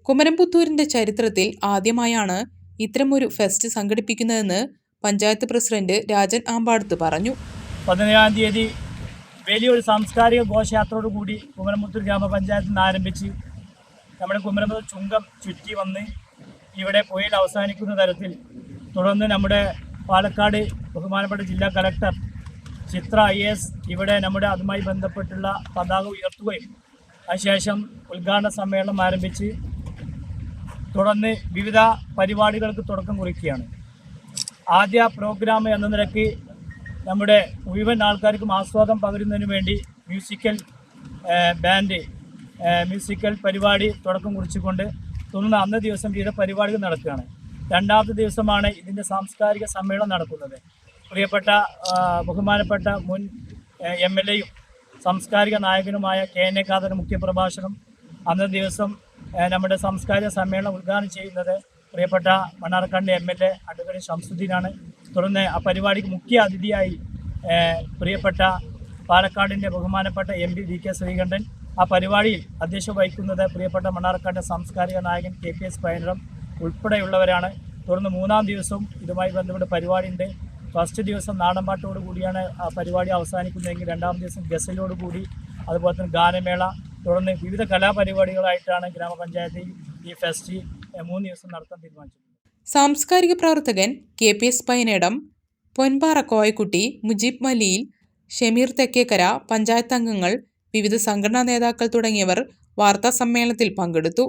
കുമ്മരംപുത്തൂരിന്റെ ചരിത്രത്തിൽ ആദ്യമായാണ് ഇത്തരമൊരു ഫെസ്റ്റ് സംഘടിപ്പിക്കുന്നതെന്ന് പഞ്ചായത്ത് പ്രസിഡന്റ് രാജൻ ആമ്പാടത്ത് പറഞ്ഞു. 17-ാം തീയതി വലിയൊരു സാംസ്കാരിക ഘോഷയാത്രയോടുകൂടി കുമ്മരംപുത്തൂർ ഗ്രാമപഞ്ചായത്തിൽ നിന്ന് ആരംഭിച്ച് നമ്മുടെ കുമ്മരംപുത്തൂർ ചുങ്കം ചുറ്റി വന്ന് ഇവിടെ പുഴയിൽ അവസാനിക്കുന്ന തരത്തിൽ തുടർന്ന് നമ്മുടെ പാലക്കാട് ബഹുമാനപ്പെട്ട ജില്ലാ കളക്ടർ ചിത്ര IAS ഇവിടെ നമ്മുടെ അതുമായി ബന്ധപ്പെട്ടുള്ള പതാക ഉയർത്തുകയും അതിനുശേഷം ഉദ്ഘാടന സമ്മേളനം ആരംഭിച്ച് തുടർന്ന് വിവിധ പരിപാടികൾക്ക് തുടക്കം കുറിക്കുകയാണ്. ആദ്യ പ്രോഗ്രാം എന്ന നിലയ്ക്ക് നമ്മുടെ മുഴുവൻ ആൾക്കാർക്കും ആസ്വാദം പകരുന്നതിന് വേണ്ടി മ്യൂസിക്കൽ പരിപാടി തുടക്കം കുറിച്ചുകൊണ്ട് തുടർന്ന് അന്നേ ദിവസം വിവിധ പരിപാടികൾ നടക്കുകയാണ്. രണ്ടാമത്തെ ദിവസമാണ് ഇതിൻ്റെ സാംസ്കാരിക സമ്മേളനം നടക്കുന്നത്. പ്രിയപ്പെട്ട ബഹുമാനപ്പെട്ട മുൻ MLA-യും സാംസ്കാരിക നായകനുമായ KN ഖാദർ മുഖ്യപ്രഭാഷണം. അന്നേ ദിവസം നമ്മുടെ സാംസ്കാരിക സമ്മേളനം ഉദ്ഘാടനം ചെയ്യുന്നത് പ്രിയപ്പെട്ട മണ്ണാർക്കാട് MLA അഡ്വക്കേറ്റ് ഷംസുദ്ദീനാണ്. തുടർന്ന് ആ പരിപാടിക്ക് മുഖ്യ അതിഥിയായി പ്രിയപ്പെട്ട പാലക്കാടിൻ്റെ ബഹുമാനപ്പെട്ട MP DK ശ്രീകണ്ഠൻ. ആ പരിപാടിയിൽ അധ്യക്ഷത വഹിക്കുന്നത് പ്രിയപ്പെട്ട മണ്ണാർക്കാട് സാംസ്കാരിക നായകൻ KPS പൈനറം ഉൾപ്പെടെയുള്ളവരാണ്. തുടർന്ന് മൂന്നാം ദിവസവും ഇതുമായി ബന്ധപ്പെട്ട പരിപാടിയുണ്ട്. ഫസ്റ്റ് ദിവസം നാടൻപാട്ടോടു കൂടിയാണ് ആ പരിപാടി അവസാനിക്കുന്നതെങ്കിൽ രണ്ടാം ദിവസം ഗസലോട് കൂടി, അതുപോലെ തന്നെ ഗാനമേള, തുടർന്ന് വിവിധ കലാപരിപാടികളായിട്ടാണ് ഗ്രാമപഞ്ചായത്തിൽ ഈ ഫെസ്റ്റ് 3 ദിവസം നടത്താൻ തീരുമാനിച്ചത്. സാംസ്കാരിക പ്രവർത്തകൻ KPS പൈനേടം, പൊൻപാറ കോയക്കുട്ടി, മുജീബ് മലിയിൽ, ഷമീർ തെക്കേക്കര, പഞ്ചായത്ത് അംഗങ്ങൾ, വിവിധ സംഘടനാ നേതാക്കൾ തുടങ്ങിയവർ വാർത്താ സമ്മേളനത്തിൽ പങ്കെടുത്തു.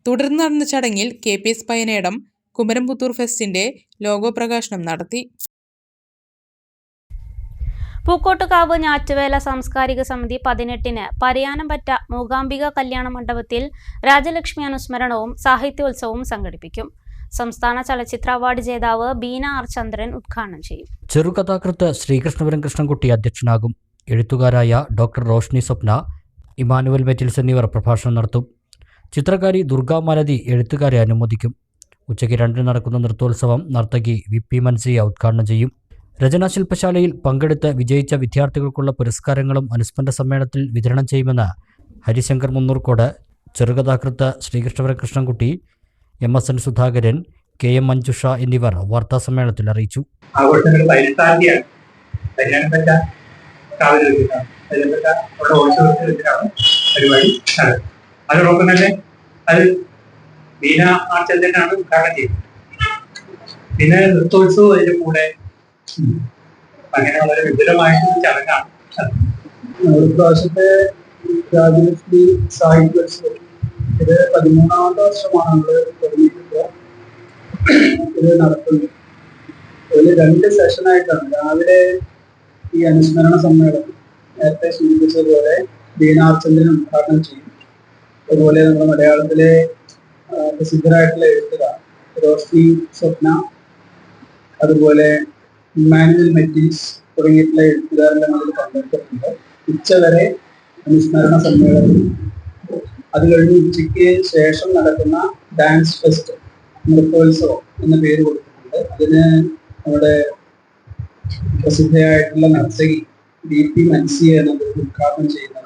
തുടർന്ന് നടന്ന ചടങ്ങിൽ KPS പൈനേടം കുമരംപുത്തൂർ ഫെസ്റ്റിന്റെ ലോഗോ പ്രകാശനം നടത്തി. പൂക്കോട്ടുകാവ് ഞാറ്റുവേല സാംസ്കാരിക സമിതി 18-ന് പരിയാനംപറ്റ മൂകാംബിക കല്യാണ മണ്ഡപത്തിൽ രാജലക്ഷ്മി അനുസ്മരണവും സാഹിത്യോത്സവവും സംഘടിപ്പിക്കും. സംസ്ഥാന ചലച്ചിത്ര അവാർഡ് ജേതാവ് ബീന R. ചന്ദ്രൻ ഉദ്ഘാടനം ചെയ്യും. ചെറുകഥാകൃത്ത് ശ്രീകൃഷ്ണപുരം കൃഷ്ണൻകുട്ടി അധ്യക്ഷനാകും. എഴുത്തുകാരായ ഡോക്ടർ റോഷ്നി സ്വപ്ന, ഇമാനുവൽ മെറ്റിൽസ് എന്നിവർ പ്രഭാഷണം നടത്തും. ചിത്രകാരി ദുർഗാ മാലതി എഴുത്തുകാരെ അനുമോദിക്കും. ഉച്ചയ്ക്ക് 2-ന് നടക്കുന്ന നൃത്തോത്സവം നർത്തകി VP മൻസിയ ഉദ്ഘാടനം ചെയ്യും. രചനാശില്പശാലയിൽ പങ്കെടുത്ത് വിജയിച്ച വിദ്യാർത്ഥികൾക്കുള്ള പുരസ്കാരങ്ങളും അനുസ്മരണ സമ്മേളനത്തിൽ വിതരണം ചെയ്യുമെന്ന് ഹരിശങ്കർ മുന്നൂർക്കോട്, ചെറുകഥാകൃത്ത് ശ്രീകൃഷ്ണപുരം കൃഷ്ണൻകുട്ടി, MSN സുധാകരൻ, KM മഞ്ജുഷ എന്നിവർ വാർത്താസമ്മേളനത്തിൽ അറിയിച്ചു. അതോടൊപ്പം തന്നെ അത് ബീന R. ചന്ദ്രനാണ് ഉദ്ഘാടനം ചെയ്തത്. പിന്നെ നൃത്തോത്സവം അതിന്റെ കൂടെ, അങ്ങനെ വളരെ വിപുലമായിട്ടുള്ള ചടങ്ങാണ്. പ്രാവശ്യത്തെ രാജലക്ഷ്മി സാഹിത്യോത്സവം ഇത് 13ാമത്തെ വർഷമാണ് നമ്മൾ തുടങ്ങിയിട്ടുള്ളത്. ഇത് നടത്തുന്നത് ഇതിൽ 2 സെഷനായിട്ടാണ്. രാവിലെ ഈ അനുസ്മരണ സമ്മേളനം നേരത്തെ സൂചിപ്പിച്ചതുപോലെ ബീന R. ചന്ദ്രൻ ഉദ്ഘാടനം ചെയ്യും. അതുപോലെ നമ്മുടെ മലയാളത്തിലെ പ്രസിദ്ധരായിട്ടുള്ള എഴുത്തുകാർ റോഷ്നി സ്വപ്ന, അതുപോലെ ഇമാനുവൽ മെറ്റിൽസ് തുടങ്ങിയിട്ടുള്ള എഴുത്തുകാരുടെ അതിൽ പങ്കെടുത്തിട്ടുണ്ട്. ഉച്ചവരെ അനുസ്മരണ സമ്മേളനം, അത് കഴിഞ്ഞ് ഉച്ചയ്ക്ക് ശേഷം നടക്കുന്ന ഡാൻസ് ഫെസ്റ്റ്, നൃത്തോത്സവം എന്ന പേര് കൊടുത്തിട്ടുണ്ട്. അതിന് നമ്മുടെ പ്രസിദ്ധയായിട്ടുള്ള നർത്തകി VP മൻസിയ എന്നത് ഉദ്ഘാടനം ചെയ്യുന്നത്.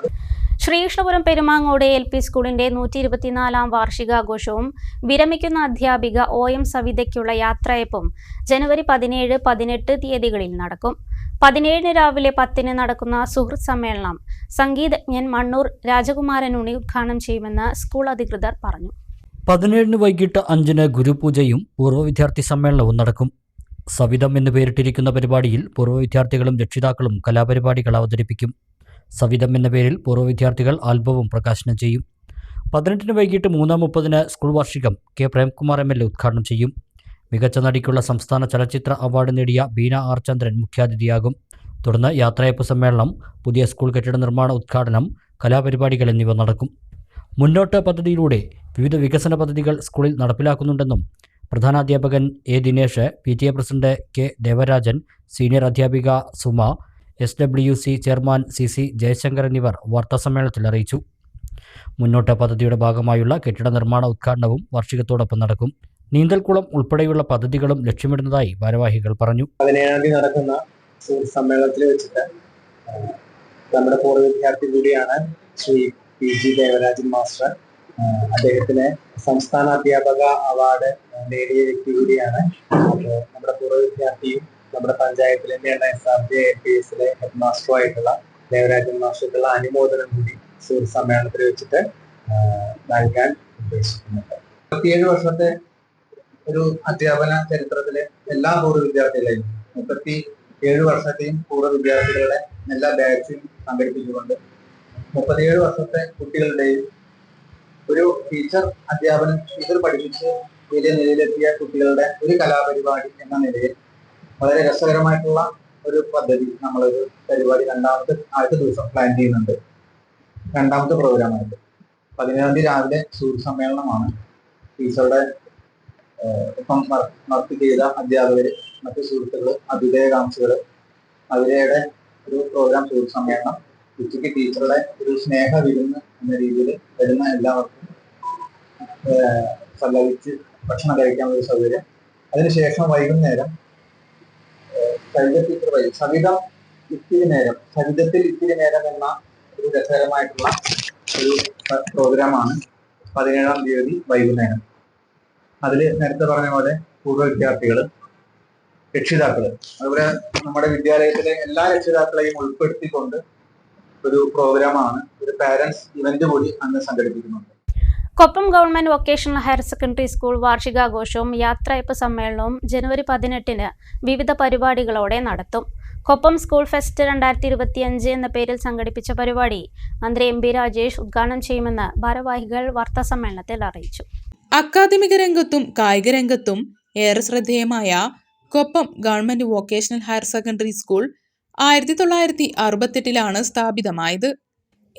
ശ്രീകൃഷ്ണപുരം പെരുമാങ്ങോട് LP സ്കൂളിന്റെ 124-ാം വാർഷികാഘോഷവും വിരമിക്കുന്ന അധ്യാപിക OM സവിതയ്ക്കുള്ള യാത്രയപ്പും ജനുവരി 17, 18 തീയതികളിൽ നടക്കും. 17-ന് രാവിലെ 10-ന് നടക്കുന്ന സുഹൃത്ത് സമ്മേളനം സംഗീതജ്ഞൻ മണ്ണൂർ രാജകുമാരൻ ഉണ്ണി ഉദ്ഘാടനം ചെയ്യുമെന്ന് സ്കൂൾ അധികൃതർ പറഞ്ഞു. 17-ന് വൈകിട്ട് 5-ന് ഗുരുപൂജയും പൂർവ്വ വിദ്യാർത്ഥി സമ്മേളനവും നടക്കും. സവിതം എന്ന് പേരിട്ടിരിക്കുന്ന പരിപാടിയിൽ പൂർവ്വ വിദ്യാർത്ഥികളും രക്ഷിതാക്കളും കലാപരിപാടികൾ അവതരിപ്പിക്കും. സവിതം എന്ന പേരിൽ പൂർവ്വ വിദ്യാർത്ഥികൾ ആൽബവും പ്രകാശനം ചെയ്യും. 18 വൈകിട്ട് 3:30 സ്കൂൾ വാർഷികം കെ പ്രേംകുമാർ MLA ഉദ്ഘാടനം ചെയ്യും. മികച്ച നടിക്കുള്ള സംസ്ഥാന ചലച്ചിത്ര അവാർഡ് നേടിയ ബീന ആർ ചന്ദ്രൻ മുഖ്യാതിഥിയാകും. തുടർന്ന് യാത്രയയപ്പ് സമ്മേളനം, പുതിയ സ്കൂൾ കെട്ടിട നിർമ്മാണ ഉദ്ഘാടനം, കലാപരിപാടികൾ എന്നിവ നടക്കും. മുന്നോട്ട് പദ്ധതിയിലൂടെ വിവിധ വികസന പദ്ധതികൾ സ്കൂളിൽ നടപ്പിലാക്കുന്നുണ്ടെന്നും പ്രധാനാധ്യാപകൻ A Dinesh, PTA president K Devarajan, senior അധ്യാപിക Suma, SWC chairman CC Jayashankar എന്നിവർ വാർത്താസമ്മേളനത്തിൽ അറിയിച്ചു. മുന്നോട്ട് പദ്ധതിയുടെ ഭാഗമായുള്ള കെട്ടിട നിർമ്മാണ ഉദ്ഘാടനവും വാർഷികത്തോടൊപ്പം നടക്കും. നീന്തൽക്കുളം ഉൾപ്പെടെയുള്ള പദ്ധതികളും ലക്ഷ്യമിടുന്നതായി ഭാരവാഹികൾ പറഞ്ഞു. 17-ാം തീയതി നടക്കുന്ന സമ്മേളനത്തിൽ വെച്ചിട്ട് നമ്മുടെ പൂർവ്വ വിദ്യാർത്ഥി കൂടിയാണ് ശ്രീ PG ദേവരാജൻ മാസ്റ്റർ. അദ്ദേഹത്തിന് സംസ്ഥാന അധ്യാപക അവാർഡ് നേടിയ വ്യക്തി കൂടിയാണ്. നമ്മുടെ പൂർവ്വ വിദ്യാർത്ഥിയും നമ്മുടെ പഞ്ചായത്തിൽ തന്നെയാണ് SRJ LPSലെ ഹെഡ് മാസ്റ്ററുമായിട്ടുള്ള ദേവരാജൻ മാസ്റ്റർക്കുള്ള അനുമോദനം കൂടി സമ്മേളനത്തിൽ വെച്ചിട്ട് നൽകാൻ ഉദ്ദേശിക്കുന്നുണ്ട്. 37 വർഷത്തെ ഒരു അധ്യാപന ചരിത്രത്തിലെ എല്ലാ പൂർവ്വ വിദ്യാർത്ഥികളെയും 37 വർഷത്തെയും പൂർവ്വ വിദ്യാർത്ഥികളുടെ എല്ലാ ബാച്ചും സംഘടിപ്പിച്ചുകൊണ്ട് 37 വർഷത്തെ കുട്ടികളുടെയും ഒരു ടീച്ചർ പഠിപ്പിച്ച് വലിയ നിലയിലെത്തിയ കുട്ടികളുടെ ഒരു കലാപരിപാടി എന്ന നിലയിൽ വളരെ രസകരമായിട്ടുള്ള ഒരു പദ്ധതി, നമ്മളൊരു പരിപാടി ആദ്യത്തെ ദിവസം പ്ലാൻ ചെയ്യുന്നുണ്ട്. രണ്ടാമത്തെ പ്രോഗ്രാമായിട്ട് 17-ാം തീയതി രാവിലെ സൂര്യ സമ്മേളനമാണ്. ടീച്ചറുടെ ഒപ്പം വർക്ക് ചെയ്ത അധ്യാപകർ, മറ്റു സുഹൃത്തുക്കൾ, അഭ്യുദയകാംക്ഷികൾ, അവരുടെ ഒരു പ്രോഗ്രാം സൂര്യ സമ്മേളനം. ഉച്ചയ്ക്ക് ടീച്ചറുടെ ഒരു സ്നേഹ വിരുന്ന് എന്ന രീതിയിൽ വരുന്ന എല്ലാവർക്കും സല്ലപിച്ച് ഭക്ഷണം കഴിക്കാൻ ഒരു സൗകര്യം. അതിനുശേഷം വൈകുന്നേരം സവിധത്തിൽ ഇത്തിരി നേരം എന്ന ഒരു രസകരമായിട്ടുള്ള ഒരു പ്രോഗ്രാമാണ് 17-ാം തീയതി വൈകുന്നേരം. അതിൽ നേരത്തെ പറഞ്ഞ പോലെ പൂർവ്വ വിദ്യാർത്ഥികൾ, രക്ഷിതാക്കള്, അതുപോലെ നമ്മുടെ വിദ്യാലയത്തിലെ എല്ലാ രക്ഷിതാക്കളെയും ഉൾപ്പെടുത്തിക്കൊണ്ട് ഒരു പ്രോഗ്രാമാണ്, ഒരു പാരന്റ്സ് ഇവന്റ് കൂടി അന്ന് സംഘടിപ്പിക്കുന്നുണ്ട്. Koppam government vocational higher secondary school വാർഷികാഘോഷവും യാത്രയയപ്പ് സമ്മേളനവും ജനുവരി 18-ന് വിവിധ പരിപാടികളോടെ നടത്തും. കൊപ്പം സ്കൂൾ ഫെസ്റ്റ് 2025 എന്ന പേരിൽ സംഘടിപ്പിച്ച പരിപാടി മന്ത്രി MB രാജേഷ് ഉദ്ഘാടനം ചെയ്യുമെന്ന് ഭാരവാഹികൾ വാർത്താസമ്മേളനത്തിൽ അറിയിച്ചു. അക്കാദമിക രംഗത്തും കായിക രംഗത്തും ഏറെ ശ്രദ്ധേയമായ Koppam government vocational higher secondary school 1968 സ്ഥാപിതമായത്.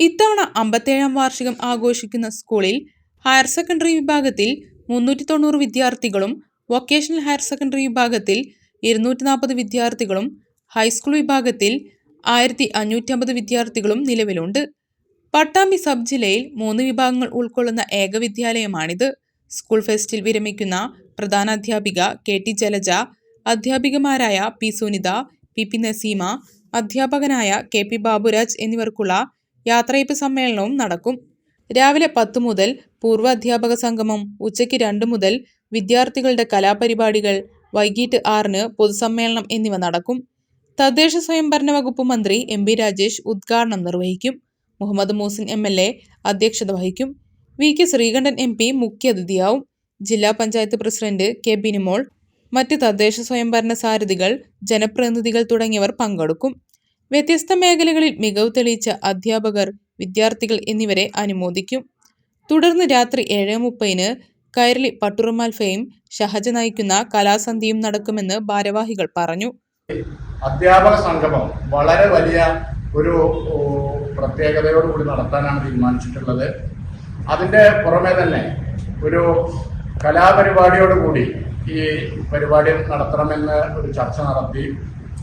ഇത്തവണ 57-ാം വാർഷികം ആഘോഷിക്കുന്ന സ്കൂളിൽ ഹയർ സെക്കൻഡറി വിഭാഗത്തിൽ 390 വിദ്യാർത്ഥികളും, വൊക്കേഷണൽ ഹയർ സെക്കൻഡറി വിഭാഗത്തിൽ 240 വിദ്യാർത്ഥികളും, ഹൈസ്കൂൾ വിഭാഗത്തിൽ 1550 വിദ്യാർത്ഥികളും നിലവിലുണ്ട്. പട്ടാമ്പി സബ് ജില്ലയിൽ 3 വിഭാഗങ്ങൾ ഉൾക്കൊള്ളുന്ന ഏക വിദ്യാലയമാണിത്. സ്കൂൾ ഫെസ്റ്റിൽ വിരമിക്കുന്ന പ്രധാനാധ്യാപിക KT Jalaja, അധ്യാപികമാരായ P Sunitha, PP Naseema, അധ്യാപകനായ KP ബാബുരാജ് എന്നിവർക്കുള്ള യാത്രയയപ്പ് സമ്മേളനവും നടക്കും. രാവിലെ 10 മുതൽ പൂർവ്വ അധ്യാപക സംഗമം, ഉച്ചയ്ക്ക് 2 മുതൽ വിദ്യാർത്ഥികളുടെ കലാപരിപാടികൾ, വൈകിട്ട് 6-ന് പൊതുസമ്മേളനം എന്നിവ നടക്കും. തദ്ദേശ സ്വയംഭരണ വകുപ്പ് മന്ത്രി MB രാജേഷ് ഉദ്ഘാടനം നിർവഹിക്കും. മുഹമ്മദ് മൂസിൻ MLA അധ്യക്ഷത വഹിക്കും. VK Sreekandan MP മുഖ്യാതിഥിയാവും. ജില്ലാ പഞ്ചായത്ത് പ്രസിഡന്റ് K ബിനിമോൾ, മറ്റ് തദ്ദേശ സ്വയംഭരണ സാരഥികൾ, ജനപ്രതിനിധികൾ തുടങ്ങിയവർ പങ്കെടുക്കും. വ്യത്യസ്ത മേഖലകളിൽ മികവ് തെളിയിച്ച അധ്യാപകർ, വിദ്യാർത്ഥികൾ എന്നിവരെ അനുമോദിക്കും. തുടർന്ന് രാത്രി 7:30-ന് കൈരളി പട്ടുറുമാൽ ഫെയിം ഷഹജ നയിക്കുന്ന കലാസന്ധ്യയും നടക്കുമെന്ന് ഭാരവാഹികൾ പറഞ്ഞു. അധ്യാപക സംഗമം വളരെ വലിയ ഒരു പ്രത്യേകതയോടുകൂടി നടത്താനാണ് തീരുമാനിച്ചിട്ടുള്ളത്. അതിൻ്റെ പുറമെ തന്നെ ഒരു കലാപരിപാടിയോടുകൂടി ഈ പരിപാടി നടത്തണമെന്ന് ഒരു ചർച്ച നടത്തി.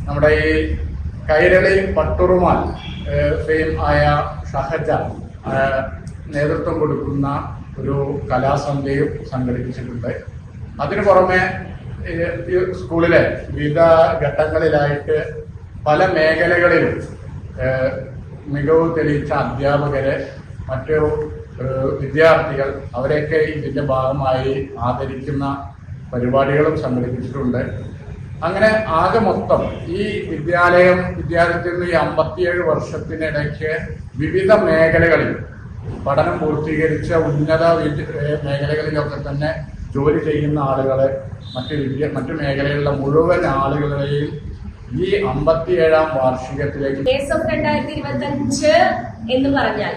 നമ്മുടെ ഈ കൈരളി പട്ടുറുമാൽ ഫെയിം ആയ ഷഹജ നേതൃത്വം കൊടുക്കുന്ന ഒരു കലാസന്ധ്യയും സംഘടിപ്പിച്ചിട്ടുണ്ട്. അതിനു പുറമെ ഈ സ്കൂളിലെ വിവിധ ഘട്ടങ്ങളിലായിട്ട് പല മേഖലകളിലും മികവ് തെളിയിച്ച അധ്യാപകരെ, മറ്റു വിദ്യാർത്ഥികൾ, അവരെയൊക്കെ ഇതിൻ്റെ ഭാഗമായി ആദരിക്കുന്ന പരിപാടികളും സംഘടിപ്പിച്ചിട്ടുണ്ട്. അങ്ങനെ ആകെ മൊത്തം ഈ വിദ്യാലയത്തിൽ നിന്ന് ഈ 57 വർഷത്തിനിടയ്ക്ക് വിവിധ മേഖലകളിൽ പഠനം പൂർത്തീകരിച്ച ഉന്നത മേഖലകളിലൊക്കെ തന്നെ ജോലി ചെയ്യുന്ന ആളുകളെ, മറ്റു മേഖലകളിലുള്ള മുഴുവൻ ആളുകളെയും ഈ 57-ാം വാർഷികത്തിലേക്ക് 2025 എന്ന് പറഞ്ഞാൽ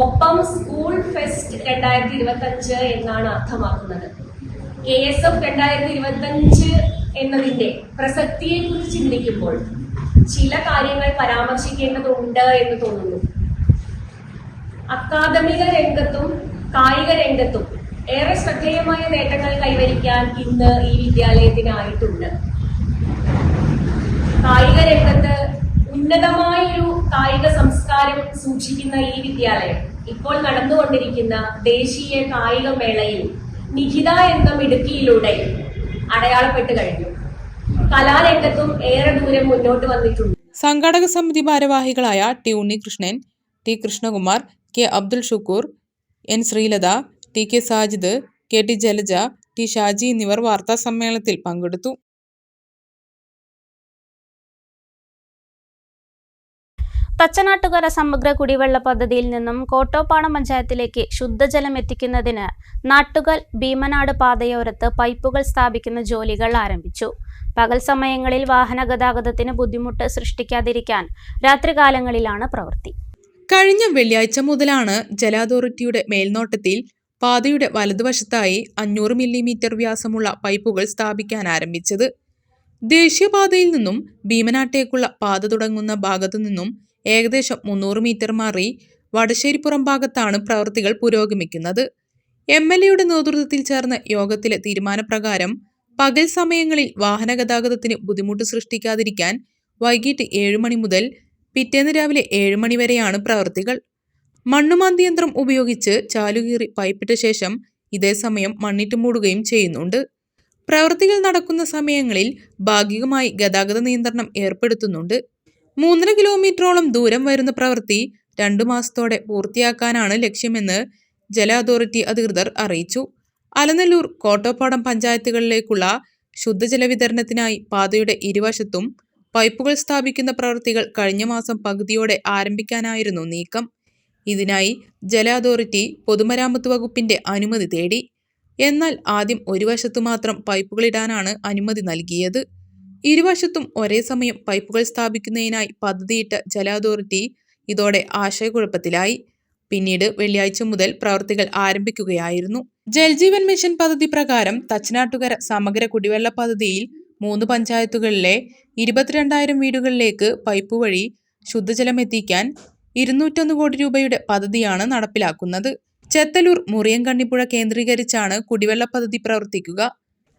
ഒപ്പം സ്കൂൾ ഫെസ്റ്റ് 2025 എന്നാണ് അർത്ഥമാക്കുന്നത്. KSF 2025 എന്നതിന്റെ പ്രസക്തിയെ കുറിച്ച് ചിന്തിക്കുമ്പോൾ ചില കാര്യങ്ങൾ പരാമർശിക്കേണ്ടതുണ്ട് എന്ന് തോന്നുന്നു. അക്കാദമിക രംഗത്തും കായിക രംഗത്തും ഏറെ ശ്രദ്ധേയമായ നേട്ടങ്ങൾ കൈവരിക്കാൻ ഇന്ന് ഈ വിദ്യാലയത്തിനായിട്ടുണ്ട്. കായിക രംഗത്ത് ഉന്നതമായൊരു കായിക സംസ്കാരം സൂക്ഷിക്കുന്ന ഈ വിദ്യാലയം ഇപ്പോൾ നടന്നുകൊണ്ടിരിക്കുന്ന ദേശീയ കായിക മേളയിൽ നിഖിത എന്ന മിടുക്കിയിലൂടെ അടയാളപ്പെട്ട് കഴിഞ്ഞു. കലാരംഗത്തും ഏറെ ദൂരം മുന്നോട്ട് വന്നിട്ടുണ്ട്. സംഘാടക സമിതി ഭാരവാഹികളായ T Unnikrishnan, T Krishnakumar, K Abdul Shukoor, N Sreelatha, T K Sajid, K T Jalaja, T Shaji എന്നിവർ വാർത്താ സമ്മേളനത്തിൽ പങ്കെടുത്തു. തച്ചനാട്ടുകര സമഗ്ര കുടിവെള്ള പദ്ധതിയിൽ നിന്നും കോട്ടോപ്പാടം പഞ്ചായത്തിലേക്ക് ശുദ്ധജലം എത്തിക്കുന്നതിന് നാട്ടുകൽ ഭീമനാട് പാതയോരത്ത് പൈപ്പുകൾ സ്ഥാപിക്കുന്ന ജോലികൾ ആരംഭിച്ചു. പകൽ സമയങ്ങളിൽ വാഹന ഗതാഗതത്തിന് ബുദ്ധിമുട്ട് സൃഷ്ടിക്കാതിരിക്കാൻ രാത്രികാലങ്ങളിലാണ് പ്രവൃത്തി. കഴിഞ്ഞ വെള്ളിയാഴ്ച മുതലാണ് ജല അതോറിറ്റിയുടെ മേൽനോട്ടത്തിൽ പാതയുടെ വലതുവശത്തായി 500 മില്ലിമീറ്റർ വ്യാസമുള്ള പൈപ്പുകൾ സ്ഥാപിക്കാൻ ആരംഭിച്ചത്. ദേശീയപാതയിൽ നിന്നും ഭീമനാട്ടേക്കുള്ള പാത തുടങ്ങുന്ന ഭാഗത്തു നിന്നും ഏകദേശം 300 മീറ്റർ മാറി വടശ്ശേരിപ്പുറം ഭാഗത്താണ് പ്രവൃത്തികൾ പുരോഗമിക്കുന്നത്. MLAയുടെ നേതൃത്വത്തിൽ ചേർന്ന യോഗത്തിലെ തീരുമാനപ്രകാരം പകൽ സമയങ്ങളിൽ വാഹന ഗതാഗതത്തിന് ബുദ്ധിമുട്ട് സൃഷ്ടിക്കാതിരിക്കാൻ വൈകിട്ട് 7 മണി മുതൽ പിറ്റേന്ന് രാവിലെ 7 മണി വരെയാണ് പ്രവൃത്തികൾ. മണ്ണുമാന്തി യന്ത്രം ഉപയോഗിച്ച് ചാലുകീറി പൈപ്പിട്ട ശേഷം ഇതേസമയം മണ്ണിട്ട് മൂടുകയും ചെയ്യുന്നുണ്ട്. പ്രവൃത്തികൾ നടക്കുന്ന സമയങ്ങളിൽ ഭാഗികമായി ഗതാഗത നിയന്ത്രണം ഏർപ്പെടുത്തുന്നുണ്ട്. 3.5 കിലോമീറ്ററോളം ദൂരം വരുന്ന പ്രവൃത്തി 2 മാസത്തോടെ പൂർത്തിയാക്കാനാണ് ലക്ഷ്യമെന്ന് ജല അതോറിറ്റി അധികൃതർ അറിയിച്ചു. അലനല്ലൂർ, കോട്ടോപ്പാടം പഞ്ചായത്തുകളിലേക്കുള്ള ശുദ്ധജല വിതരണത്തിനായി പാതയുടെ ഇരുവശത്തും പൈപ്പുകൾ സ്ഥാപിക്കുന്ന പ്രവൃത്തികൾ കഴിഞ്ഞ മാസം പകുതിയോടെ ആരംഭിക്കാനായിരുന്നു നീക്കം. ഇതിനായി ജല അതോറിറ്റി പൊതുമരാമത്ത് വകുപ്പിന്റെ അനുമതി തേടി. എന്നാൽ ആദ്യം ഒരു വശത്തു മാത്രം പൈപ്പുകളിടാനാണ് അനുമതി നൽകിയത്. ഇരുവശത്തും ഒരേ സമയം പൈപ്പുകൾ സ്ഥാപിക്കുന്നതിനായി പദ്ധതിയിട്ട ജല അതോറിറ്റി ഇതോടെ ആശയക്കുഴപ്പത്തിലായി. പിന്നീട് വെള്ളിയാഴ്ച മുതൽ പ്രവൃത്തികൾ ആരംഭിക്കുകയായിരുന്നു. ജൽജീവൻ മിഷൻ പദ്ധതി പ്രകാരം തച്ചനാട്ടുകര സമഗ്ര കുടിവെള്ള പദ്ധതിയിൽ 3 പഞ്ചായത്തുകളിലെ 22,000 വീടുകളിലേക്ക് പൈപ്പ് വഴി ശുദ്ധജലം എത്തിക്കാൻ 201 കോടി രൂപയുടെ പദ്ധതിയാണ് നടപ്പിലാക്കുന്നത്. ചെത്തലൂർ, മുറിയൻകണ്ണിപ്പുഴ കേന്ദ്രീകരിച്ചാണ് കുടിവെള്ള പദ്ധതി പ്രവർത്തിക്കുക.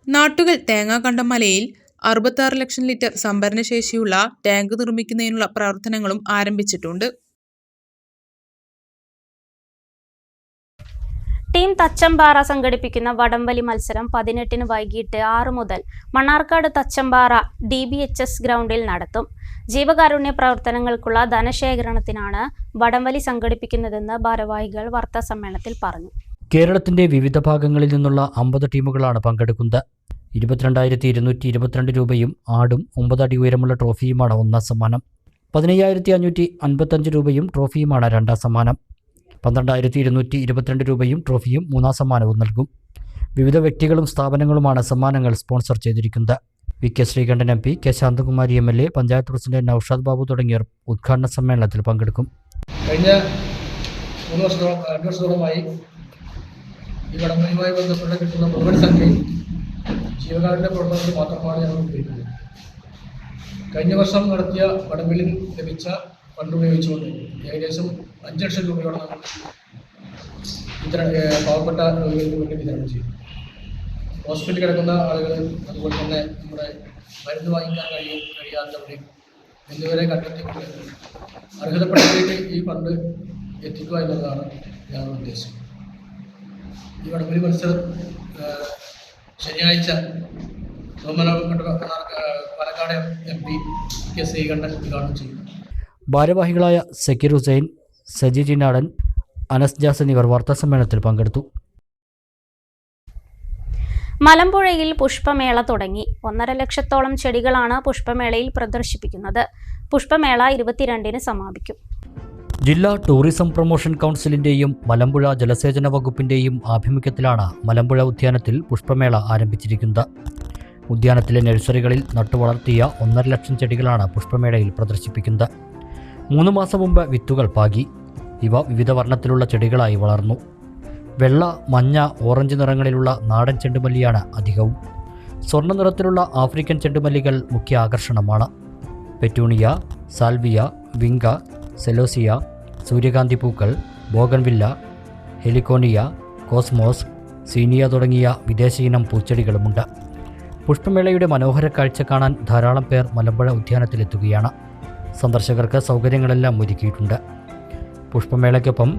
നാട്ടുകൽ തേങ്ങാകണ്ടം മലയിൽ 66 ലക്ഷം ലിറ്റർ സംഭരണശേഷിയുള്ള ടാങ്ക് നിർമ്മിക്കുന്നതിനുള്ള പ്രവർത്തനങ്ങളും ആരംഭിച്ചിട്ടുണ്ട്. ടീം തച്ചമ്പാറ സംഘടിപ്പിക്കുന്ന വടംവലി മത്സരം 18-ന് വൈകിട്ട് 6 മുതൽ മണ്ണാർക്കാട് തച്ചമ്പാറ DBHS ഗ്രൗണ്ടിൽ നടത്തും. ജീവകാരുണ്യ പ്രവർത്തനങ്ങൾക്കുള്ള ധനശേഖരണത്തിനാണ് വടംവലി സംഘടിപ്പിക്കുന്നതെന്ന് ഭാരവാഹികൾ വാർത്താസമ്മേളനത്തിൽ പറഞ്ഞു. കേരളത്തിന്റെ വിവിധ ഭാഗങ്ങളിൽ നിന്നുള്ള 50 ടീമുകളാണ് പങ്കെടുക്കുന്നത്. 22,222 രൂപയും ആടും 9 അടി ഉയരമുള്ള ട്രോഫിയുമാണ് ഒന്നാം സമ്മാനം. 15,555 രൂപയും ട്രോഫിയുമാണ് രണ്ടാം സമ്മാനം. 12,222 രൂപയും ട്രോഫിയും മൂന്നാം സമ്മാനവും നൽകും. വിവിധ വ്യക്തികളും സ്ഥാപനങ്ങളുമാണ് സമ്മാനങ്ങൾ സ്പോൺസർ ചെയ്തിരിക്കുന്നത്. VK Sreekandan MP, K Shanthakumari MLA, panchayat president Noushad Babu തുടങ്ങിയവർ ഉദ്ഘാടന സമ്മേളനത്തിൽ പങ്കെടുക്കും. കഴിഞ്ഞ 2 വർഷത്തോളമായി ഈ വടംവലിയുമായി ബന്ധപ്പെട്ട് കിട്ടുന്ന മുഴുവൻ സംഖ്യയും ജീവകാരുണ്യ പ്രവർത്തനത്തിൽ മാത്രമാണ് ഞങ്ങൾ ഉപയോഗിക്കുന്നത്. കഴിഞ്ഞ വർഷം നടത്തിയ വടംവലിയിൽ ലഭിച്ച ഫണ്ട് ഉപയോഗിച്ചുകൊണ്ട് ഏകദേശം 5 ലക്ഷം രൂപയോളം നമ്മൾ പാവപ്പെട്ട രോഗികൾക്ക് വേണ്ടി വിതരണം ചെയ്തു. ഹോസ്പിറ്റലിൽ കിടക്കുന്ന ആളുകൾ, അതുപോലെ തന്നെ നമ്മുടെ മരുന്ന് വാങ്ങിക്കാൻ കഴിയാത്തവരെയും എന്നിവരെ കണ്ടെത്തിക്കൊണ്ട് അർഹതപ്പെട്ടവർക്ക് ഈ ഫണ്ട് എത്തിക്കുക എന്നുള്ളതാണ് ഞങ്ങളുടെ ഉദ്ദേശം. ഈ വടംവലി മത്സരം ശനിയാഴ്ച പാലക്കാട് MP K ശ്രീകണ്ഠൻ ഉദ്ഘാടനം ചെയ്യും. ഭാരവാഹികളായ സക്കീർ ഹുസൈൻ, സജി ജിനാടൻ, അനസ് ജാസ് എന്നിവർ വാർത്താസമ്മേളനത്തിൽ പങ്കെടുത്തു. മലമ്പുഴയിൽ പുഷ്പമേള തുടങ്ങി. 1.5 ലക്ഷത്തോളം ചെടികളാണ് പുഷ്പമേളയിൽ പ്രദർശിപ്പിക്കുന്നത്. പുഷ്പമേള 22-ന് സമാപിക്കും. ജില്ലാ ടൂറിസം പ്രൊമോഷൻ കൗൺസിലിന്റെയും മലമ്പുഴ ജലസേചന വകുപ്പിന്റെയും ആഭിമുഖ്യത്തിലാണ് മലമ്പുഴ ഉദ്യാനത്തിൽ പുഷ്പമേള ആരംഭിച്ചിരിക്കുന്നത്. ഉദ്യാനത്തിലെ നഴ്സറികളിൽ നട്ടുവളർത്തിയ 1.5 ലക്ഷം ചെടികളാണ് പുഷ്പമേളയിൽ പ്രദർശിപ്പിക്കുന്നത്. 3 മാസം മുമ്പ് വിത്തുകൾ പാകി. ഇവ വിവിധ വർണ്ണത്തിലുള്ള ചെടികളായി വളർന്നു. വെള്ള, മഞ്ഞ, ഓറഞ്ച് നിറങ്ങളിലുള്ള നാടൻ ചെണ്ടുമല്ലിയാണ് അധികവും. സ്വർണ്ണ നിറത്തിലുള്ള ആഫ്രിക്കൻ ചെണ്ടുമല്ലികൾ മുഖ്യ ആകർഷണമാണ്. പെറ്റൂണിയ, സാൽവിയ, വിങ്ക, സെലോസിയ, സൂര്യകാന്തി പൂക്കൾ, ബോഗൺവില്ല, ഹെലിക്കോണിയ, കോസ്മോസ്, സീനിയ തുടങ്ങിയ വിദേശയിനം പൂച്ചെടികളുമുണ്ട്. പുഷ്പമേളയുടെ മനോഹര കാഴ്ച കാണാൻ ധാരാളം പേർ മലമ്പുഴ ഉദ്യാനത്തിലെത്തുകയാണ്. സന്ദർശകർക്ക് സൗകര്യങ്ങളെല്ലാം ഒരുക്കിയിട്ടുണ്ട്. പുഷ്പമേളയ്ക്കൊപ്പം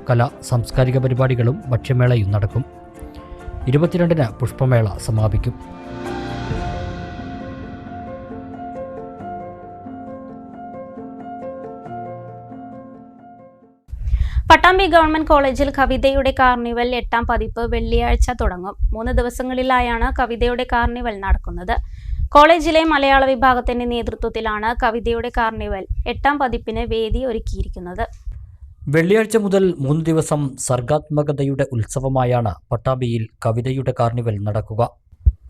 സാംസ്കാരിക പരിപാടികളും ഭക്ഷ്യമേളയും നടക്കും. 22-ന് പുഷ്പമേള സമാപിക്കും. പട്ടാമ്പി ഗവൺമെന്റ് കോളേജിൽ കവിതയുടെ കാർണിവൽ 8ാം പതിപ്പ് വെള്ളിയാഴ്ച തുടങ്ങും. 3 ദിവസങ്ങളിലായാണ് കവിതയുടെ കാർണിവൽ നടക്കുന്നത്. കോളേജിലെ മലയാള വിഭാഗത്തിന്റെ നേതൃത്വത്തിലാണ് കവിതയുടെ കാർണിവൽ 8ാം പതിപ്പിന് വേദി ഒരുക്കിയിരിക്കുന്നത്. വെള്ളിയാഴ്ച മുതൽ 3 ദിവസം സർഗാത്മകതയുടെ ഉത്സവമായാണ് പട്ടാമ്പിയിൽ കവിതയുടെ കാർണിവൽ നടക്കുക.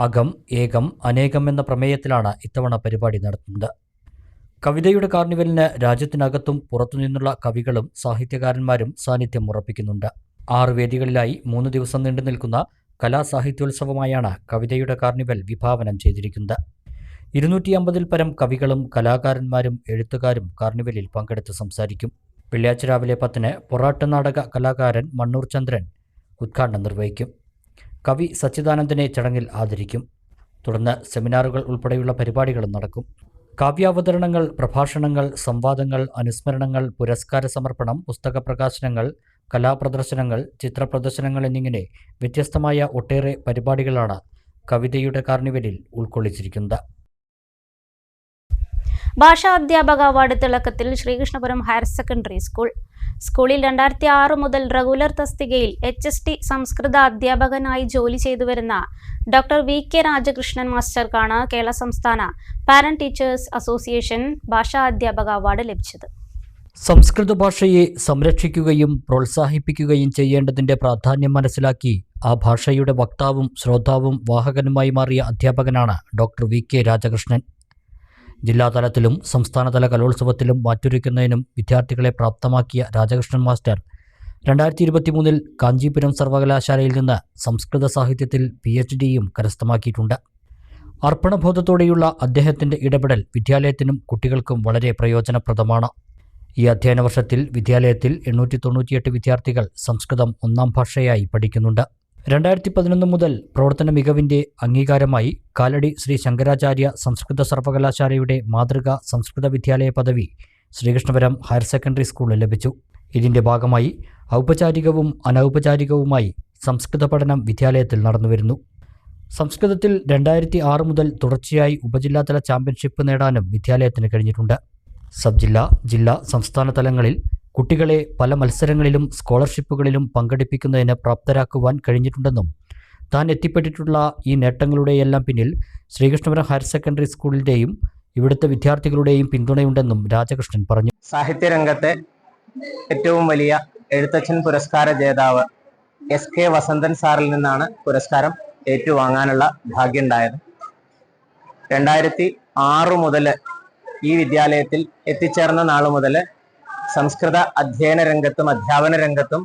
അകം, ഏകം, അനേകം എന്ന പ്രമേയത്തിലാണ് ഇത്തവണ പരിപാടി നടത്തുന്നത്. കവിതയുടെ കാർണിവലിന് രാജ്യത്തിനകത്തും പുറത്തുനിന്നുള്ള കവികളും സാഹിത്യകാരന്മാരും സാന്നിധ്യം ഉറപ്പിക്കുന്നുണ്ട്. 6 വേദികളിലായി 3 ദിവസം നീണ്ടു നിൽക്കുന്ന കലാസാഹിത്യോത്സവമായാണ് കവിതയുടെ കാർണിവൽ വിഭാവനം ചെയ്തിരിക്കുന്നത്. 250-ൽ പരം കവികളും കലാകാരന്മാരും എഴുത്തുകാരും കാർണിവലിൽ പങ്കെടുത്ത് സംസാരിക്കും. വെള്ളിയാഴ്ച രാവിലെ 10-ന് പൊറാട്ട് നാടക കലാകാരൻ മണ്ണൂർ ചന്ദ്രൻ ഉദ്ഘാടനം നിർവഹിക്കും. കവി സച്ചിദാനന്ദനെ ചടങ്ങിൽ ആദരിക്കും. തുടർന്ന് സെമിനാറുകൾ ഉൾപ്പെടെയുള്ള പരിപാടികളും നടക്കും. കാവ്യാവതരണങ്ങൾ, പ്രഭാഷണങ്ങൾ, സംവാദങ്ങൾ, അനുസ്മരണങ്ങൾ, പുരസ്കാര സമർപ്പണം, പുസ്തക പ്രകാശനങ്ങൾ, കലാപ്രദർശനങ്ങൾ, ചിത്രപ്രദർശനങ്ങൾ എന്നിങ്ങനെ വ്യത്യസ്തമായ ഒട്ടേറെ പരിപാടികളാണ് കവിതയുടെ കാർണിവലിൽ ഉൾക്കൊള്ളിച്ചിരിക്കുന്നത്. ഭാഷാ അധ്യാപക അവാർഡ് തിളക്കത്തിൽ ശ്രീകൃഷ്ണപുരം ഹയർ സെക്കൻഡറി സ്കൂളിൽ 2006 മുതൽ റെഗുലർ തസ്തികയിൽ HST സംസ്കൃത അധ്യാപകനായി ജോലി ചെയ്തുവരുന്ന ഡോക്ടർ VK രാജകൃഷ്ണൻ മാസ്റ്റർക്കാണ് കേരള സംസ്ഥാന പാരന്റ് ടീച്ചേഴ്സ് അസോസിയേഷൻ ഭാഷാ അധ്യാപക അവാർഡ് ലഭിച്ചത്. സംസ്കൃത ഭാഷയെ സംരക്ഷിക്കുകയും പ്രോത്സാഹിപ്പിക്കുകയും ചെയ്യേണ്ടതിന്റെ പ്രാധാന്യം മനസ്സിലാക്കി ആ ഭാഷയുടെ വക്താവും ശ്രോതാവും വാഹകനുമായി മാറിയ അധ്യാപകനാണ് ഡോക്ടർ VK രാജകൃഷ്ണൻ. ജില്ലാതലത്തിലും സംസ്ഥാനതല കലോത്സവത്തിലും മാറ്റുരയ്ക്കുന്നതിനും വിദ്യാർത്ഥികളെ പ്രാപ്തമാക്കിയ രാജകൃഷ്ണൻ മാസ്റ്റർ 2023-ൽ കാഞ്ചീപുരം സർവകലാശാലയിൽ നിന്ന് സംസ്കൃത സാഹിത്യത്തിൽ PhD-യും കരസ്ഥമാക്കിയിട്ടുണ്ട്. അർപ്പണബോധത്തോടെയുള്ള അദ്ദേഹത്തിൻ്റെ ഇടപെടൽ വിദ്യാലയത്തിനും കുട്ടികൾക്കും വളരെ പ്രയോജനപ്രദമാണ്. ഈ അധ്യയന വർഷത്തിൽ വിദ്യാലയത്തിൽ 898 വിദ്യാർത്ഥികൾ സംസ്കൃതം 1ാം ഭാഷയായി പഠിക്കുന്നുണ്ട്. 2011 മുതൽ പ്രവർത്തന മികവിൻ്റെ അംഗീകാരമായി കാലടി ശ്രീ ശങ്കരാചാര്യ സംസ്കൃത സർവകലാശാലയുടെ മാതൃകാ സംസ്കൃത വിദ്യാലയ പദവി ശ്രീകൃഷ്ണപുരം ഹയർ സെക്കൻഡറി സ്കൂളിൽ ലഭിച്ചു. ഇതിൻ്റെ ഭാഗമായി ഔപചാരികവും അനൗപചാരികവുമായി സംസ്കൃത പഠനം വിദ്യാലയത്തിൽ നടന്നുവരുന്നു. സംസ്കൃതത്തിൽ 2006 മുതൽ തുടർച്ചയായി ഉപജില്ലാതല ചാമ്പ്യൻഷിപ്പ് നേടാനും വിദ്യാലയത്തിന് കഴിഞ്ഞിട്ടുണ്ട്. സബ് ജില്ലാ, ജില്ലാ, സംസ്ഥാന തലങ്ങളിൽ കുട്ടികളെ പല മത്സരങ്ങളിലും സ്കോളർഷിപ്പുകളിലും പങ്കെടുപ്പിക്കുന്നതിന് പ്രാപ്തരാക്കുവാൻ കഴിഞ്ഞിട്ടുണ്ടെന്നും താൻ എത്തിപ്പെട്ടിട്ടുള്ള ഈ നേട്ടങ്ങളുടെയെല്ലാം പിന്നിൽ ശ്രീകൃഷ്ണപുരം ഹയർ സെക്കൻഡറി സ്കൂളിൻ്റെയും ഇവിടുത്തെ വിദ്യാർത്ഥികളുടെയും പിന്തുണയുണ്ടെന്നും രാജകൃഷ്ണൻ പറഞ്ഞു. സാഹിത്യരംഗത്തെ ഏറ്റവും വലിയ എഴുത്തച്ഛൻ പുരസ്കാര ജേതാവ് SK വസന്തൻ സാറിൽ നിന്നാണ് പുരസ്കാരം ഏറ്റുവാങ്ങാനുള്ള ഭാഗ്യമുണ്ടായത്. 2006 മുതൽ ഈ വിദ്യാലയത്തിൽ എത്തിച്ചേർന്ന നാൾ മുതൽ സംസ്കൃത അധ്യയന രംഗത്തും അധ്യാപന രംഗത്തും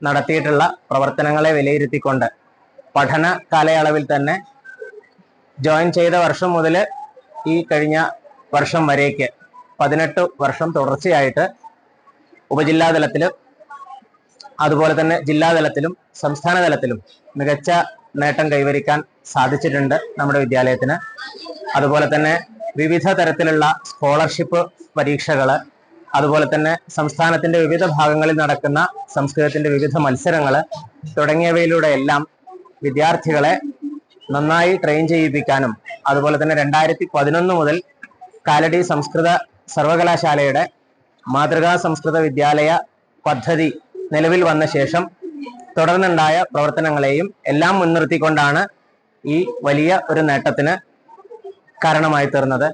നടത്തിയിട്ടുള്ള പ്രവർത്തനങ്ങളെ വിലയിരുത്തിക്കൊണ്ട് പഠന കാലയളവിൽ തന്നെ ജോയിൻ ചെയ്ത വർഷം മുതൽ ഈ കഴിഞ്ഞ വർഷം വരേക്ക് 18 വർഷം തുടർച്ചയായിട്ട് ഉപജില്ലാതലത്തിലും അതുപോലെ തന്നെ ജില്ലാതലത്തിലും സംസ്ഥാന തലത്തിലും മികച്ച നേട്ടം കൈവരിക്കാൻ സാധിച്ചിട്ടുണ്ട് നമ്മുടെ വിദ്യാലയത്തിന്. അതുപോലെ തന്നെ വിവിധ തരത്തിലുള്ള സ്കോളർഷിപ്പ് പരീക്ഷകൾ, അതുപോലെ തന്നെ സംസ്ഥാനത്തിന്റെ വിവിധ ഭാഗങ്ങളിൽ നടക്കുന്ന സംസ്കൃതത്തിന്റെ വിവിധ മത്സരങ്ങൾ തുടങ്ങിയവയിലൂടെ എല്ലാം വിദ്യാർത്ഥികളെ നന്നായി ട്രെയിൻ ചെയ്യിപ്പിക്കാനും, അതുപോലെ തന്നെ 2011 മുതൽ കാലടി സംസ്കൃത സർവകലാശാലയുടെ മാതൃകാ സംസ്കൃത വിദ്യാലയ പദ്ധതി നിലവിൽ വന്ന ശേഷം തുടർന്നുണ്ടായ പ്രവർത്തനങ്ങളെയും എല്ലാം മുൻനിർത്തിക്കൊണ്ടാണ് ഈ വലിയ ഒരു നേട്ടത്തിന് കാരണമായി തീർന്നത്.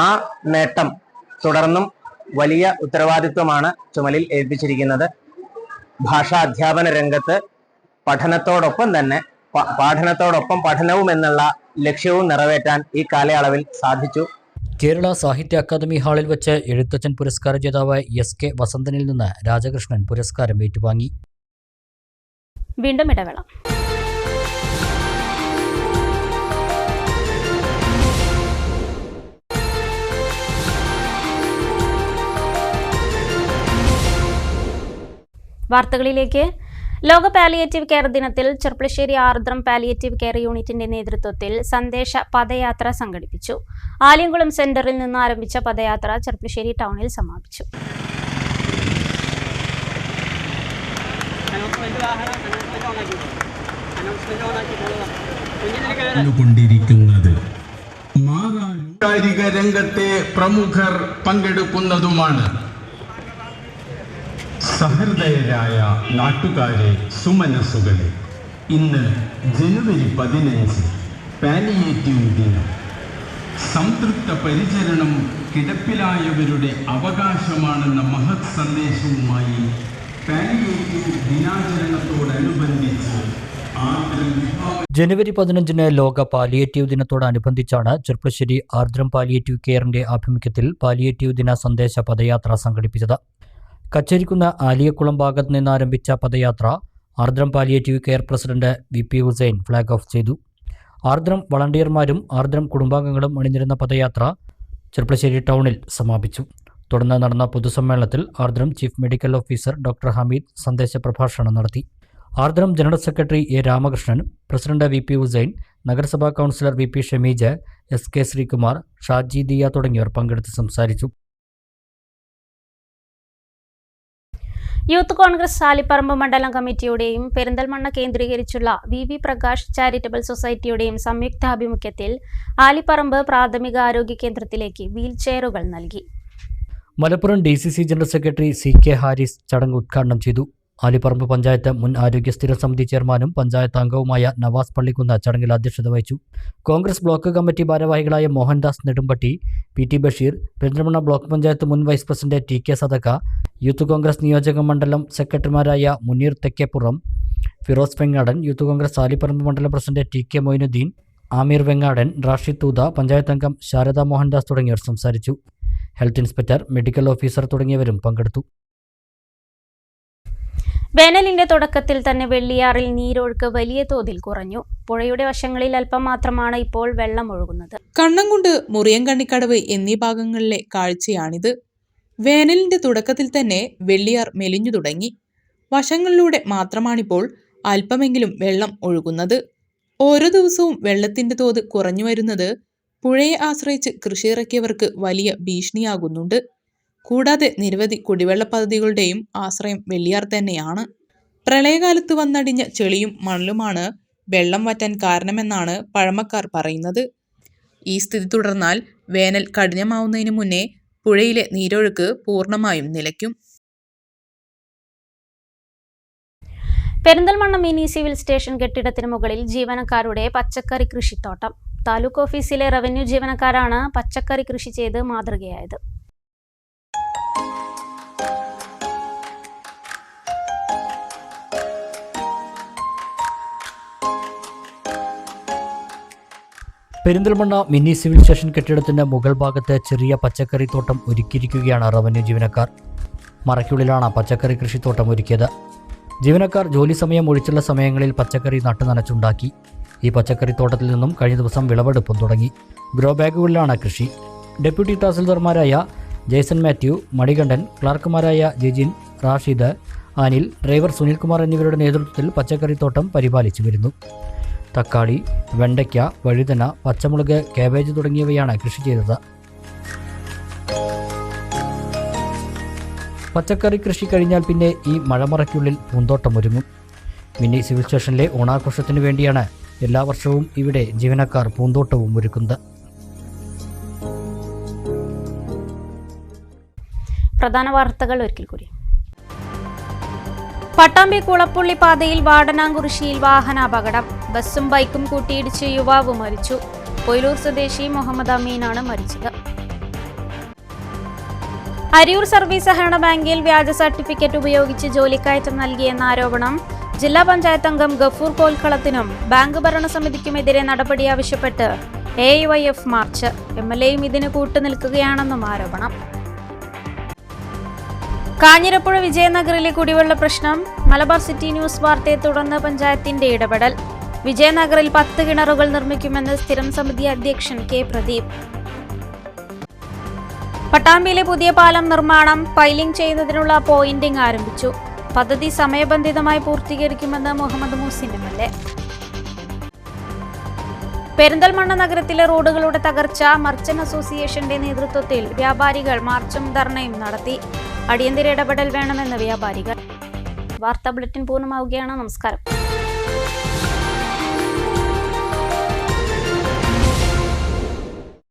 ആ നേട്ടം തുടർന്നും വലിയ ഉത്തരവാദിത്വമാണ് ചുമലിൽ ഏൽപ്പിച്ചിരിക്കുന്നത്. ഭാഷാ അധ്യാപന രംഗത്ത് പഠനത്തോടൊപ്പം തന്നെ പഠനവും എന്നുള്ള ലക്ഷ്യവും നിറവേറ്റാൻ ഈ കാലയളവിൽ സാധിച്ചു. കേരള സാഹിത്യ അക്കാദമി ഹാളിൽ വെച്ച് എഴുത്തച്ഛൻ പുരസ്കാര ജേതാവ് SK വസന്തനിൽ നിന്ന് രാജകൃഷ്ണൻ പുരസ്കാരം ഏറ്റുവാങ്ങി. വീണ്ടും ഇടവേള. വാർത്തകളിലേക്ക്. ലോക പാലിയേറ്റീവ് കെയർ ദിനത്തിൽ ചെർപ്പളശ്ശേരി ആർദ്രം പാലിയേറ്റീവ് കെയർ യൂണിറ്റിന്റെ നേതൃത്വത്തിൽ സന്ദേശ പദയാത്ര സംഘടിപ്പിച്ചു. ആലിയംകുളം സെന്ററിൽ നിന്ന് ആരംഭിച്ച പദയാത്ര ചെർപ്പളശ്ശേരി ടൗണിൽ സമാപിച്ചു. കായിക രംഗത്തെ പ്രമുഖർ പങ്കെടുക്കുന്നതുമാണ്. സഹൃദയരായ നാട്ടുകാരെ, സുമനസ്സുകളെ, ഇന്ന് ജനുവരി 15 പാലിയേറ്റീവ് ദിനം. സംതൃപ്ത പരിചരണം കിടപ്പിലായവരുടെ അവകാശമാണെന്ന മഹത് സന്ദേശവുമായി പാലിയേറ്റീവ് ദിനാചരണത്തോടനുബന്ധിച്ച് ജനുവരി 15 ലോക പാലിയേറ്റീവ് ദിനത്തോടനുബന്ധിച്ചാണ് ചെർപ്പളശ്ശേരി ആർദ്രം പാലിയേറ്റീവ് കെയറിന്റെ ആഭിമുഖ്യത്തിൽ പാലിയേറ്റീവ് ദിന സന്ദേശ പദയാത്ര സംഘടിപ്പിച്ചത്. കച്ചേരിക്കുന്ന ആലിയക്കുളം ഭാഗത്ത് നിന്ന് ആരംഭിച്ച padayatra Ardram palliative care president VP Hussain flag off ചെയ്തു. ആർദ്രം വളണ്ടിയർമാരും ആർദ്രം കുടുംബാംഗങ്ങളും അണിനിരുന്ന പദയാത്ര ചെർപ്പളശ്ശേരി ടൗണിൽ സമാപിച്ചു. തുടർന്ന് നടന്ന പൊതുസമ്മേളനത്തിൽ Ardram chief medical officer doctor Hameed സന്ദേശ പ്രഭാഷണം നടത്തി. Ardram general secretary A Ramakrishnan, president VP Hussain, നഗരസഭാ councillor VP Shameej, SK Sreekumar, Shaji Diya തുടങ്ങിയവർ പങ്കെടുത്ത് സംസാരിച്ചു. യൂത്ത് കോൺഗ്രസ് ആലിപ്പറമ്പ് മണ്ഡലം കമ്മിറ്റിയുടെയും പെരിന്തൽമണ്ണ കേന്ദ്രീകരിച്ചുള്ള VV പ്രകാശ് ചാരിറ്റബിൾ സൊസൈറ്റിയുടെയും സംയുക്താഭിമുഖ്യത്തിൽ ആലിപ്പറമ്പ് പ്രാഥമിക ആരോഗ്യ കേന്ദ്രത്തിലേക്ക് വീൽ ചെയറുകൾ നൽകി. Malappuram DCC general secretary CK Haris ചടങ്ങ് ഉദ്ഘാടനം ചെയ്തു. ആലിപ്പറമ്പ് പഞ്ചായത്ത് മുൻ ആരോഗ്യ സ്ഥിര സമിതി ചെയർമാനും പഞ്ചായത്ത് അംഗവുമായ നവാസ് പള്ളിക്കുന്ന് ചടങ്ങിൽ അധ്യക്ഷത വഹിച്ചു. കോൺഗ്രസ് ബ്ലോക്ക് കമ്മിറ്റി ഭാരവാഹികളായ മോഹൻദാസ് നെടുമ്പട്ടി, PT ബഷീർ, പെരിന്തൽമണ്ണ ബ്ലോക്ക് പഞ്ചായത്ത് മുൻ വൈസ് പ്രസിഡന്റ് TK സദക്ക, യൂത്ത് കോൺഗ്രസ് നിയോജക മണ്ഡലം സെക്രട്ടറിമാരായ മുനീർ തെക്കേപ്പുറം, ഫിറോസ് വെങ്ങാടൻ, യൂത്ത് കോൺഗ്രസ് ആലിപ്പറമ്പ് മണ്ഡലം പ്രസിഡന്റ് TK മൊയിനുദ്ദീൻ, ആമീർ വെങ്ങാടൻ, റാഷിദ് തൂത, പഞ്ചായത്ത് അംഗം ശാരദ മോഹൻദാസ് തുടങ്ങിയവർ സംസാരിച്ചു. ഹെൽത്ത് ഇൻസ്പെക്ടർ, മെഡിക്കൽ ഓഫീസർ തുടങ്ങിയവരും പങ്കെടുത്തു. വേനലിന്റെ തുടക്കത്തിൽ തന്നെ വെള്ളിയാറിൽ നീരൊഴുക്ക് വലിയ തോതിൽ കുറഞ്ഞു. പുഴയുടെ വശങ്ങളിൽ അല്പം മാത്രമാണ് ഇപ്പോൾ വെള്ളം ഒഴുകുന്നത്. കണ്ണംകുണ്ട്, മുറിയൻകണ്ണിക്കടവ് എന്നീ ഭാഗങ്ങളിലെ കാഴ്ചയാണിത്. വേനലിന്റെ തുടക്കത്തിൽ തന്നെ വെള്ളിയാർ മെലിഞ്ഞു തുടങ്ങി. വശങ്ങളിലൂടെ മാത്രമാണിപ്പോൾ അല്പമെങ്കിലും വെള്ളം ഒഴുകുന്നത്. ഓരോ ദിവസവും വെള്ളത്തിന്റെ തോത് കുറഞ്ഞു വരുന്നത് പുഴയെ ആശ്രയിച്ച് കൃഷിയിറക്കിയവർക്ക് വലിയ ഭീഷണിയാകുന്നുണ്ട്. കൂടാതെ നിരവധി കുടിവെള്ള പദ്ധതികളുടെയും ആശ്രയം വെള്ളിയാർ തന്നെയാണ്. പ്രളയകാലത്ത് വന്നടിഞ്ഞ ചെളിയും മണലുമാണ് വെള്ളം വറ്റാൻ കാരണമെന്നാണ് പഴമക്കാർ പറയുന്നത്. ഈ സ്ഥിതി തുടർന്നാൽ വേനൽ കഠിനമാവുന്നതിന് മുന്നേ പുഴയിലെ നീരൊഴുക്ക് പൂർണ്ണമായും നിലയ്ക്കും. പെരിന്തൽമണ്ണ മിനി സിവിൽ സ്റ്റേഷൻ കെട്ടിടത്തിന് മുകളിൽ ജീവനക്കാരുടെ പച്ചക്കറി കൃഷിത്തോട്ടം. താലൂക്ക് ഓഫീസിലെ റവന്യൂ ജീവനക്കാരാണ് പച്ചക്കറി കൃഷി ചെയ്ത് മാതൃകയായത്. പെരിന്തൽമണ്ണ മിനി സിവിൽ സ്റ്റേഷൻ കെട്ടിടത്തിന്റെ മുകൾ ഭാഗത്ത് ചെറിയ പച്ചക്കറി തോട്ടം ഒരുക്കിയിരിക്കുകയാണ് റവന്യൂ ജീവനക്കാർ. മറയ്ക്കുള്ളിലാണ് പച്ചക്കറി കൃഷിത്തോട്ടം ഒരുക്കിയത്. ജീവനക്കാർ ജോലി സമയം ഒഴിച്ചുള്ള സമയങ്ങളിൽ പച്ചക്കറി നട്ടുനനച്ചുണ്ടാക്കി. ഈ പച്ചക്കറി തോട്ടത്തിൽ നിന്നും കഴിഞ്ഞ ദിവസം വിളവെടുപ്പും തുടങ്ങി. ഗ്രോ ബാഗുകളിലാണ് കൃഷി. ഡെപ്യൂട്ടി തഹസിൽദാർമാരായ ജേസൺ മാത്യു, മണികണ്ഠൻ, ക്ലാർക്കുമാരായ ജിജിൻ, റാഷിദ്, അനിൽ, ഡ്രൈവർ സുനിൽകുമാർ എന്നിവരുടെ നേതൃത്വത്തിൽ പച്ചക്കറിത്തോട്ടം പരിപാലിച്ചു വരുന്നു. തക്കാളി, വെണ്ടയ്ക്ക, വഴുതന, പച്ചമുളക്, കാബേജ് തുടങ്ങിയവയാണ് കൃഷി ചെയ്തത്. പച്ചക്കറി കൃഷി കഴിഞ്ഞാൽ പിന്നെ ഈ മഴമറയ്ക്കുള്ളിൽ പൂന്തോട്ടം ഒരുങ്ങും. മിനി സിവിൽ സ്റ്റേഷനിലെ ഓണാഘോഷത്തിനു വേണ്ടിയാണ് എല്ലാ വർഷവും ഇവിടെ ജീവനക്കാർ പൂന്തോട്ടവും ഒരുക്കുന്നത്. പ്രധാന വാർത്തകൾ ഒരിക്കൽ കൂടി. പട്ടാമ്പി കുളപ്പുള്ളി പാതയിൽ വാടനാംകുറിശ്ശിയിൽ വാഹനാപകടം. ബസ്സും ബൈക്കും കൂട്ടിയിടിച്ച് യുവാവ് മരിച്ചു. കൊയിലൂർ സ്വദേശി മുഹമ്മദ് അമീനാണ് മരിച്ചത്. അരിയൂർ സർവീസ് സഹകരണ ബാങ്കിൽ വ്യാജ സർട്ടിഫിക്കറ്റ് ഉപയോഗിച്ച് ജോലിക്കയറ്റം നൽകിയെന്ന ആരോപണം. ജില്ലാ പഞ്ചായത്ത് അംഗം ഗഫൂർ കോൽക്കളത്തിനും ബാങ്ക് ഭരണസമിതിക്കുമെതിരെ നടപടി ആവശ്യപ്പെട്ട് AYF മാർച്ച്. MLAയും ഇതിന് കൂട്ടുനിൽക്കുകയാണെന്നും ആരോപണം. കാഞ്ഞിരപ്പുഴ വിജയനഗറിലെ കുടിവെള്ള പ്രശ്നം. മലബാർ സിറ്റി ന്യൂസ് വാർത്തയെ തുടർന്ന് പഞ്ചായത്തിന്റെ ഇടപെടൽ. വിജയനഗറിൽ 10 കിണറുകൾ നിർമ്മിക്കുമെന്ന് സ്ഥിരം സമിതി അധ്യക്ഷൻ കെ പ്രദീപ്. പട്ടാമ്പിയിലെ പുതിയ പാലം നിർമ്മാണം പൈലിംഗ് ചെയ്യുന്നതിനുള്ള പോയിന്റിംഗ് ആരംഭിച്ചു. പദ്ധതി സമയബന്ധിതമായി പൂർത്തീകരിക്കുമെന്ന് മുഹമ്മദ് മുഹസിൻ MLA. പെരിന്തൽമണ്ണ നഗരത്തിലെ റോഡുകളുടെ തകർച്ച. മർച്ചന്റ് അസോസിയേഷന്റെ നേതൃത്വത്തിൽ വ്യാപാരികൾ മാർച്ചും ധർണയും നടത്തി. അടിയന്തര ഇടപെടൽ വേണമെന്ന് വ്യാപാരികൾ. വാർത്താ ബുള്ളറ്റിൻ പൂർണ്ണമാവുകയാണ്. നമസ്കാരം.